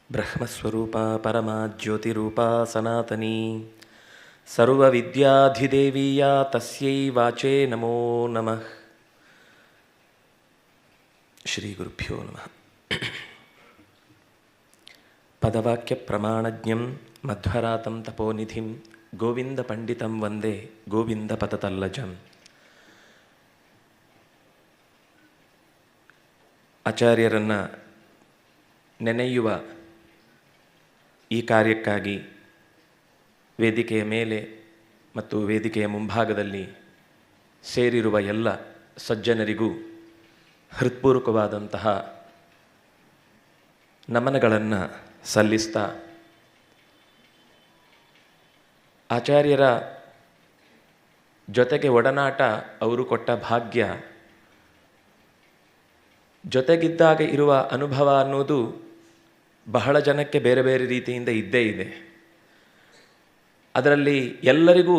ಬ್ರಹ್ಮಸ್ವರೂಪ ಪರಮಾ ಜ್ಯೋತಿರೂಪಾ ಸನಾತನೀ ಸರ್ವವಿದ್ಯಾಧಿದೇವೀಯ ತಸ್ಯೈ ವಾಚೇ ನಮೋ ನಮಃ. ಶ್ರೀ ಗುರುಭ್ಯೋ ನಮಃ. ಪದವಾಕ್ಯ ಪ್ರಮಾಣಜ್ಞಂ ಮಧ್ವರಾತಂ ತಪೋನಿಧಿಂ ಗೋವಿಂದ ಪಂಡಿತಂ ವಂದೇ ಗೋವಿಂದ ಪತತಲ್ಲಜಂ. ಆಚಾರ್ಯರನ್ನು ನೆನೆಯುವ ಈ ಕಾರ್ಯಕ್ಕಾಗಿ ವೇದಿಕೆಯ ಮೇಲೆ ಮತ್ತು ವೇದಿಕೆಯ ಮುಂಭಾಗದಲ್ಲಿ ಸೇರಿರುವ ಎಲ್ಲ ಸಜ್ಜನರಿಗೂ ಹೃತ್ಪೂರ್ವಕವಾದಂತಹ ನಮನಗಳನ್ನು ಸಲ್ಲಿಸ್ತಾ, ಆಚಾರ್ಯರ ಜೊತೆಗೆ ಒಡನಾಟ ಅವರು ಕೊಟ್ಟ ಭಾಗ್ಯ, ಜೊತೆಗಿದ್ದಾಗ ಇರುವ ಅನುಭವ ಅನ್ನೋದು ಬಹಳ ಜನಕ್ಕೆ ಬೇರೆ ಬೇರೆ ರೀತಿಯಿಂದ ಇದ್ದೇ ಇದೆ. ಅದರಲ್ಲಿ ಎಲ್ಲರಿಗೂ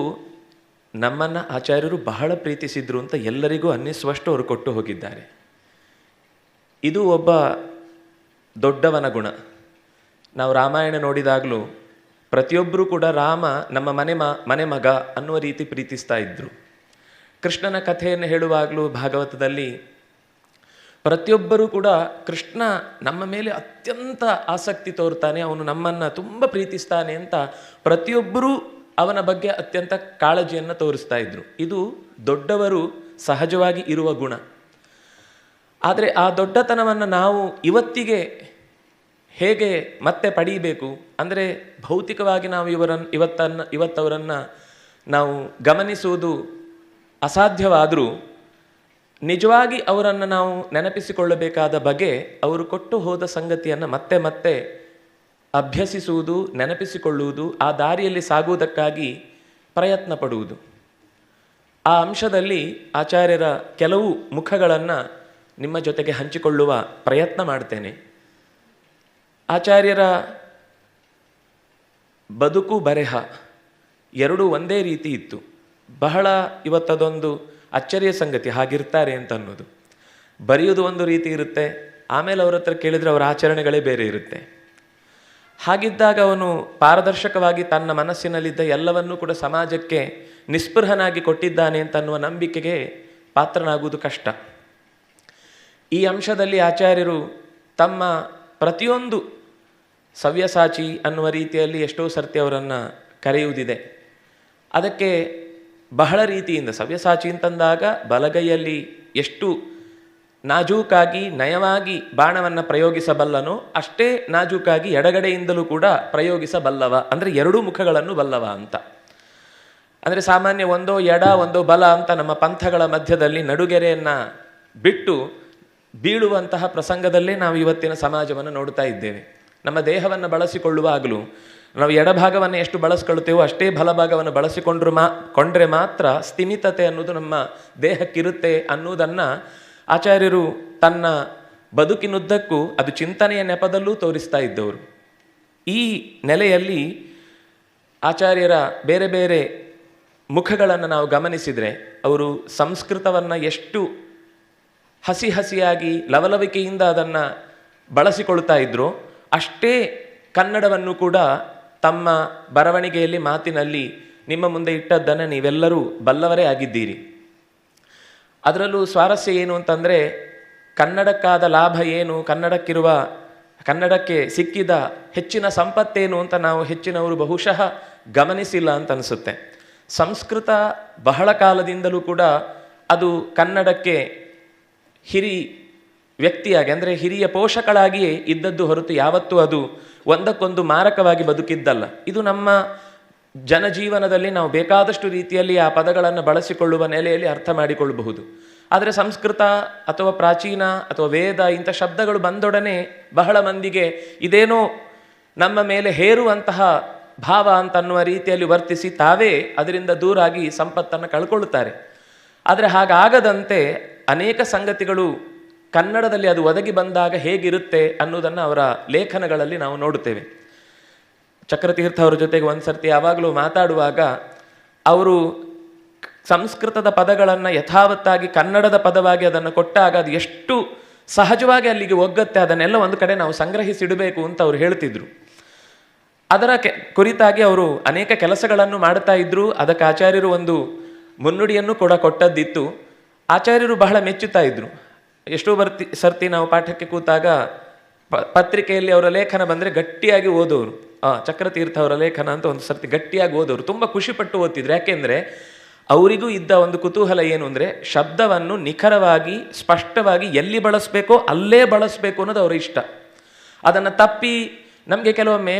ನಮ್ಮನ್ನು ಆಚಾರ್ಯರು ಬಹಳ ಪ್ರೀತಿಸಿದ್ರು ಅಂತ ಎಲ್ಲರಿಗೂ ಅನ್ನಿಸುವಷ್ಟು ಅವರು ಕೊಟ್ಟು ಹೋಗಿದ್ದಾರೆ. ಇದು ಒಬ್ಬ ದೊಡ್ಡವನ ಗುಣ. ನಾವು ರಾಮಾಯಣ ನೋಡಿದಾಗಲೂ ಪ್ರತಿಯೊಬ್ಬರೂ ಕೂಡ ರಾಮ ನಮ್ಮ ಮನೆ ಮಗ ಅನ್ನುವ ರೀತಿ ಪ್ರೀತಿಸ್ತಾ ಇದ್ದರು. ಕೃಷ್ಣನ ಕಥೆಯನ್ನು ಹೇಳುವಾಗಲೂ ಭಾಗವತದಲ್ಲಿ ಪ್ರತಿಯೊಬ್ಬರೂ ಕೂಡ ಕೃಷ್ಣ ನಮ್ಮ ಮೇಲೆ ಅತ್ಯಂತ ಆಸಕ್ತಿ ತೋರ್ತಾನೆ, ಅವನು ನಮ್ಮನ್ನು ತುಂಬ ಪ್ರೀತಿಸ್ತಾನೆ ಅಂತ ಪ್ರತಿಯೊಬ್ಬರೂ ಅವನ ಬಗ್ಗೆ ಅತ್ಯಂತ ಕಾಳಜಿಯನ್ನು ತೋರಿಸ್ತಾ ಇದ್ರು. ಇದು ದೊಡ್ಡವರು ಸಹಜವಾಗಿ ಇರುವ ಗುಣ. ಆದರೆ ಆ ದೊಡ್ಡತನವನ್ನು ನಾವು ಇವತ್ತಿಗೆ ಹೇಗೆ ಮತ್ತೆ ಪಡೀಬೇಕು ಅಂದರೆ, ಭೌತಿಕವಾಗಿ ನಾವು ಇವತ್ತವರನ್ನು ನಾವು ಗಮನಿಸುವುದು ಅಸಾಧ್ಯವಾದರೂ ನಿಜವಾಗಿ ಅವರನ್ನು ನಾವು ನೆನಪಿಸಿಕೊಳ್ಳಬೇಕಾದ ಬಗೆ, ಅವರು ಕೊಟ್ಟು ಹೋದ ಸಂಗತಿಯನ್ನು ಮತ್ತೆ ಮತ್ತೆ ಅಭ್ಯಸಿಸುವುದು, ನೆನಪಿಸಿಕೊಳ್ಳುವುದು, ಆ ದಾರಿಯಲ್ಲಿ ಸಾಗುವುದಕ್ಕಾಗಿ ಪ್ರಯತ್ನ ಪಡುವುದು. ಆ ಅಂಶದಲ್ಲಿ ಆಚಾರ್ಯರ ಕೆಲವು ಮುಖಗಳನ್ನು ನಿಮ್ಮ ಜೊತೆಗೆ ಹಂಚಿಕೊಳ್ಳುವ ಪ್ರಯತ್ನ ಮಾಡ್ತೇನೆ. ಆಚಾರ್ಯರ ಬದುಕು ಬರೆಹ ಎರಡೂ ಒಂದೇ ರೀತಿ ಇತ್ತು. ಬಹಳ ಇವತ್ತದೊಂದು ಅಚ್ಚರಿಯ ಸಂಗತಿ, ಹಾಗಿರ್ತಾರೆ ಅಂತ ಅನ್ನೋದು. ಬರೆಯೋದು ಒಂದು ರೀತಿ ಇರುತ್ತೆ, ಆಮೇಲೆ ಅವ್ರ ಹತ್ರ ಕೇಳಿದರೆ ಅವರ ಆಚರಣೆಗಳೇ ಬೇರೆ ಇರುತ್ತೆ. ಹಾಗಿದ್ದಾಗ ಅವನು ಪಾರದರ್ಶಕವಾಗಿ ತನ್ನ ಮನಸ್ಸಿನಲ್ಲಿದ್ದ ಎಲ್ಲವನ್ನೂ ಕೂಡ ಸಮಾಜಕ್ಕೆ ನಿಸ್ಪೃಹನಾಗಿ ಕೊಟ್ಟಿದ್ದಾನೆ ಅಂತ ಅನ್ನುವ ನಂಬಿಕೆಗೆ ಪಾತ್ರನಾಗುವುದು ಕಷ್ಟ. ಈ ಅಂಶದಲ್ಲಿ ಆಚಾರ್ಯರು ತಮ್ಮ ಪ್ರತಿಯೊಂದು ಸವ್ಯಸಾಚಿ ಅನ್ನುವ ರೀತಿಯಲ್ಲಿ ಎಷ್ಟೋ ಸರ್ತಿ ಅವರನ್ನು ಕರೆಯುವುದಿದೆ. ಅದಕ್ಕೆ ಬಹಳ ರೀತಿಯಿಂದ ಸವ್ಯಸಾಚಿ ಅಂತಂದಾಗ ಬಲಗೈಯಲ್ಲಿ ಎಷ್ಟು ನಾಜೂಕಾಗಿ ನಯವಾಗಿ ಬಾಣವನ್ನು ಪ್ರಯೋಗಿಸಬಲ್ಲನೋ ಅಷ್ಟೇ ನಾಜೂಕಾಗಿ ಎಡಗಡೆಯಿಂದಲೂ ಕೂಡ ಪ್ರಯೋಗಿಸಬಲ್ಲವ, ಅಂದರೆ ಎರಡೂ ಮುಖಗಳನ್ನು ಬಲ್ಲವ ಅಂತ. ಅಂದರೆ ಸಾಮಾನ್ಯ ಒಂದೋ ಎಡ ಒಂದೋ ಬಲ ಅಂತ ನಮ್ಮ ಪಂಥಗಳ ಮಧ್ಯದಲ್ಲಿ ನಡುಗೆರೆಯನ್ನು ಬಿಟ್ಟು ಬೀಳುವಂತಹ ಪ್ರಸಂಗದಲ್ಲೇ ನಾವು ಇವತ್ತಿನ ಸಮಾಜವನ್ನು ನೋಡ್ತಾ ಇದ್ದೇವೆ. ನಮ್ಮ ದೇಹವನ್ನು ಬಳಸಿಕೊಳ್ಳುವಾಗಲೂ ನಾವು ಎಡಭಾಗವನ್ನು ಎಷ್ಟು ಬಳಸ್ಕೊಳ್ತೇವೋ ಅಷ್ಟೇ ಬಲಭಾಗವನ್ನು ಕೊಂಡ್ರೆ ಮಾತ್ರ ಸ್ಥಿಮಿತತೆ ಅನ್ನೋದು ನಮ್ಮ ದೇಹಕ್ಕಿರುತ್ತೆ ಅನ್ನೋದನ್ನು ಆಚಾರ್ಯರು ತನ್ನ ಬದುಕಿನುದ್ದಕ್ಕೂ ಅದು ಚಿಂತನೆಯ ನೆಪದಲ್ಲೂ ತೋರಿಸ್ತಾ ಇದ್ದವರು. ಈ ನೆಲೆಯಲ್ಲಿ ಆಚಾರ್ಯರ ಬೇರೆ ಬೇರೆ ಮುಖಗಳನ್ನು ನಾವು ಗಮನಿಸಿದರೆ, ಅವರು ಸಂಸ್ಕೃತವನ್ನು ಎಷ್ಟು ಹಸಿಯಾಗಿ ಲವಲವಿಕೆಯಿಂದ ಅದನ್ನು ಬಳಸಿಕೊಳ್ತಾ ಇದ್ರು, ಅಷ್ಟೇ ಕನ್ನಡವನ್ನು ಕೂಡ ತಮ್ಮ ಬರವಣಿಗೆಯಲ್ಲಿ ಮಾತಿನಲ್ಲಿ ನಿಮ್ಮ ಮುಂದೆ ಇಟ್ಟದ್ದನ್ನು ನೀವೆಲ್ಲರೂ ಬಲ್ಲವರೇ ಆಗಿದ್ದೀರಿ. ಅದರಲ್ಲೂ ಸ್ವಾರಸ್ಯ ಏನು ಅಂತಂದರೆ, ಕನ್ನಡಕ್ಕಾದ ಲಾಭ ಏನು, ಕನ್ನಡಕ್ಕೆ ಸಿಕ್ಕಿದ ಹೆಚ್ಚಿನ ಸಂಪತ್ತೇನು ಅಂತ ನಾವು ಹೆಚ್ಚಿನವರು ಬಹುಶಃ ಗಮನಿಸಿಲ್ಲ ಅಂತ ಅನಿಸುತ್ತೆ. ಸಂಸ್ಕೃತ ಬಹಳ ಕಾಲದಿಂದಲೂ ಕೂಡ ಅದು ಕನ್ನಡಕ್ಕೆ ಹಿರಿ ವ್ಯಕ್ತಿಯಾಗಿ, ಅಂದರೆ ಹಿರಿಯ ಪೋಷಕಳಾಗಿಯೇ ಇದ್ದದ್ದು ಹೊರತು ಯಾವತ್ತೂ ಅದು ಒಂದಕ್ಕೊಂದು ಮಾರಕವಾಗಿ ಬದುಕಿದ್ದಲ್ಲ. ಇದು ನಮ್ಮ ಜನಜೀವನದಲ್ಲಿ ನಾವು ಬೇಕಾದಷ್ಟು ರೀತಿಯಲ್ಲಿ ಆ ಪದಗಳನ್ನು ಬಳಸಿಕೊಳ್ಳುವ ನೆಲೆಯಲ್ಲಿ ಅರ್ಥ ಮಾಡಿಕೊಳ್ಳಬಹುದು. ಆದರೆ ಸಂಸ್ಕೃತ ಅಥವಾ ಪ್ರಾಚೀನ ಅಥವಾ ವೇದ ಇಂಥ ಶಬ್ದಗಳು ಬಂದೊಡನೆ ಬಹಳ ಮಂದಿಗೆ ಇದೇನೋ ನಮ್ಮ ಮೇಲೆ ಹೇರುವಂತಹ ಭಾವ ಅಂತ ಅನ್ನುವ ರೀತಿಯಲ್ಲಿ ವರ್ತಿಸಿ ತಾವೇ ಅದರಿಂದ ದೂರಾಗಿ ಸಂಪತ್ತನ್ನು ಕಳ್ಕೊಳ್ಳುತ್ತಾರೆ. ಆದರೆ ಹಾಗಾಗದಂತೆ ಅನೇಕ ಸಂಗತಿಗಳು ಕನ್ನಡದಲ್ಲಿ ಅದು ಒದಗಿ ಬಂದಾಗ ಹೇಗಿರುತ್ತೆ ಅನ್ನೋದನ್ನು ಅವರ ಲೇಖನಗಳಲ್ಲಿ ನಾವು ನೋಡುತ್ತೇವೆ. ಚಕ್ರತೀರ್ಥ ಅವರ ಜೊತೆಗೆ ಒಂದು ಸರ್ತಿ ಯಾವಾಗಲೂ ಮಾತಾಡುವಾಗ ಅವರು ಸಂಸ್ಕೃತದ ಪದಗಳನ್ನು ಯಥಾವತ್ತಾಗಿ ಕನ್ನಡದ ಪದವಾಗಿ ಅದನ್ನು ಕೊಟ್ಟಾಗ ಅದು ಎಷ್ಟು ಸಹಜವಾಗಿ ಅಲ್ಲಿಗೆ ಒಗ್ಗತ್ತೆ, ಅದನ್ನೆಲ್ಲ ಒಂದು ಕಡೆ ನಾವು ಸಂಗ್ರಹಿಸಿಡಬೇಕು ಅಂತ ಅವ್ರು ಹೇಳ್ತಿದ್ರು. ಅದರ ಕುರಿತಾಗಿ ಅವರು ಅನೇಕ ಕೆಲಸಗಳನ್ನು ಮಾಡ್ತಾ ಇದ್ರು. ಅದಕ್ಕೆ ಆಚಾರ್ಯರು ಒಂದು ಮುನ್ನುಡಿಯನ್ನು ಕೂಡ ಕೊಟ್ಟದ್ದಿತ್ತು. ಆಚಾರ್ಯರು ಬಹಳ ಮೆಚ್ಚುತ್ತಾ ಇದ್ರು. ಎಷ್ಟೋ ಸರ್ತಿ ನಾವು ಪಾಠಕ್ಕೆ ಕೂತಾಗ ಪತ್ರಿಕೆಯಲ್ಲಿ ಅವರ ಲೇಖನ ಬಂದರೆ ಗಟ್ಟಿಯಾಗಿ ಓದೋರು. ಚಕ್ರತೀರ್ಥ ಅವರ ಲೇಖನ ಅಂತ ಒಂದು ಸರ್ತಿ ಗಟ್ಟಿಯಾಗಿ ಓದೋರು, ತುಂಬ ಖುಷಿಪಟ್ಟು ಓದ್ತಿದ್ರು. ಯಾಕೆಂದರೆ ಅವರಿಗೂ ಇದ್ದ ಒಂದು ಕುತೂಹಲ ಏನು ಅಂದರೆ, ಶಬ್ದವನ್ನು ನಿಖರವಾಗಿ ಸ್ಪಷ್ಟವಾಗಿ ಎಲ್ಲಿ ಬಳಸಬೇಕೋ ಅಲ್ಲೇ ಬಳಸಬೇಕು ಅನ್ನೋದು ಅವರ ಇಷ್ಟ. ಅದನ್ನು ತಪ್ಪಿ ನಮಗೆ ಕೆಲವೊಮ್ಮೆ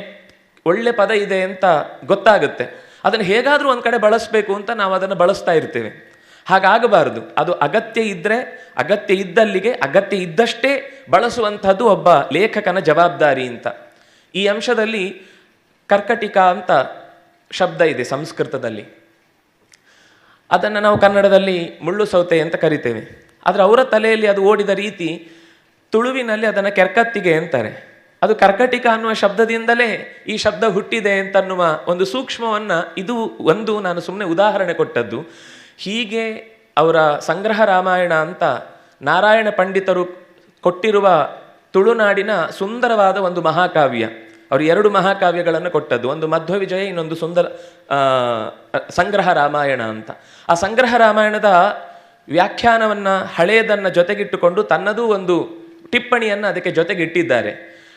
ಒಳ್ಳೆ ಪದ ಇದೆ ಅಂತ ಗೊತ್ತಾಗುತ್ತೆ, ಅದನ್ನು ಹೇಗಾದರೂ ಒಂದು ಕಡೆ ಬಳಸಬೇಕು ಅಂತ ನಾವು ಅದನ್ನು ಬಳಸ್ತಾ ಇರ್ತೇವೆ. ಹಾಗಾಗಬಾರದು. ಅದು ಅಗತ್ಯ ಇದ್ದರೆ ಅಗತ್ಯ ಇದ್ದಲ್ಲಿಗೆ ಅಗತ್ಯ ಇದ್ದಷ್ಟೇ ಬಳಸುವಂಥದ್ದು ಒಬ್ಬ ಲೇಖಕನ ಜವಾಬ್ದಾರಿ ಅಂತ. ಈ ಅಂಶದಲ್ಲಿ ಕರ್ಕಟಿಕ ಅಂತ ಶಬ್ದ ಇದೆ ಸಂಸ್ಕೃತದಲ್ಲಿ. ಅದನ್ನು ನಾವು ಕನ್ನಡದಲ್ಲಿ ಮುಳ್ಳು ಸೌತೆ ಅಂತ ಕರಿತೇವೆ. ಆದರೆ ಅವರ ತಲೆಯಲ್ಲಿ ಅದು ಓಡಿದ ರೀತಿ ತುಳುವಿನಲ್ಲಿ ಅದನ್ನು ಕೆರ್ಕತ್ತಿಗೆ ಅಂತಾರೆ. ಅದು ಕರ್ಕಟಿಕ ಅನ್ನುವ ಶಬ್ದದಿಂದಲೇ ಈ ಶಬ್ದ ಹುಟ್ಟಿದೆ ಅಂತನ್ನುವ ಒಂದು ಸೂಕ್ಷ್ಮವನ್ನು ಇದು ಒಂದು ನಾನು ಸುಮ್ಮನೆ ಉದಾಹರಣೆ ಕೊಟ್ಟದ್ದು. ಹೀಗೆ ಅವರ ಸಂಗ್ರಹ ರಾಮಾಯಣ ಅಂತ ನಾರಾಯಣ ಪಂಡಿತರು ಕೊಟ್ಟಿರುವ ತುಳುನಾಡಿನ ಸುಂದರವಾದ ಒಂದು ಮಹಾಕಾವ್ಯ. ಅವರು 2 ಮಹಾಕಾವ್ಯಗಳನ್ನು ಕೊಟ್ಟದ್ದು, ಒಂದು ಮಧ್ವವಿಜಯ, ಇನ್ನೊಂದು ಸಂಗ್ರಹ ರಾಮಾಯಣ ಅಂತ. ಆ ಸಂಗ್ರಹ ರಾಮಾಯಣದ ವ್ಯಾಖ್ಯಾನವನ್ನು ಹಳೆಯದನ್ನು ಜೊತೆಗಿಟ್ಟುಕೊಂಡು ತನ್ನದೂ ಒಂದು ಟಿಪ್ಪಣಿಯನ್ನು ಅದಕ್ಕೆ ಜೊತೆಗಿಟ್ಟಿದ್ದಾರೆ.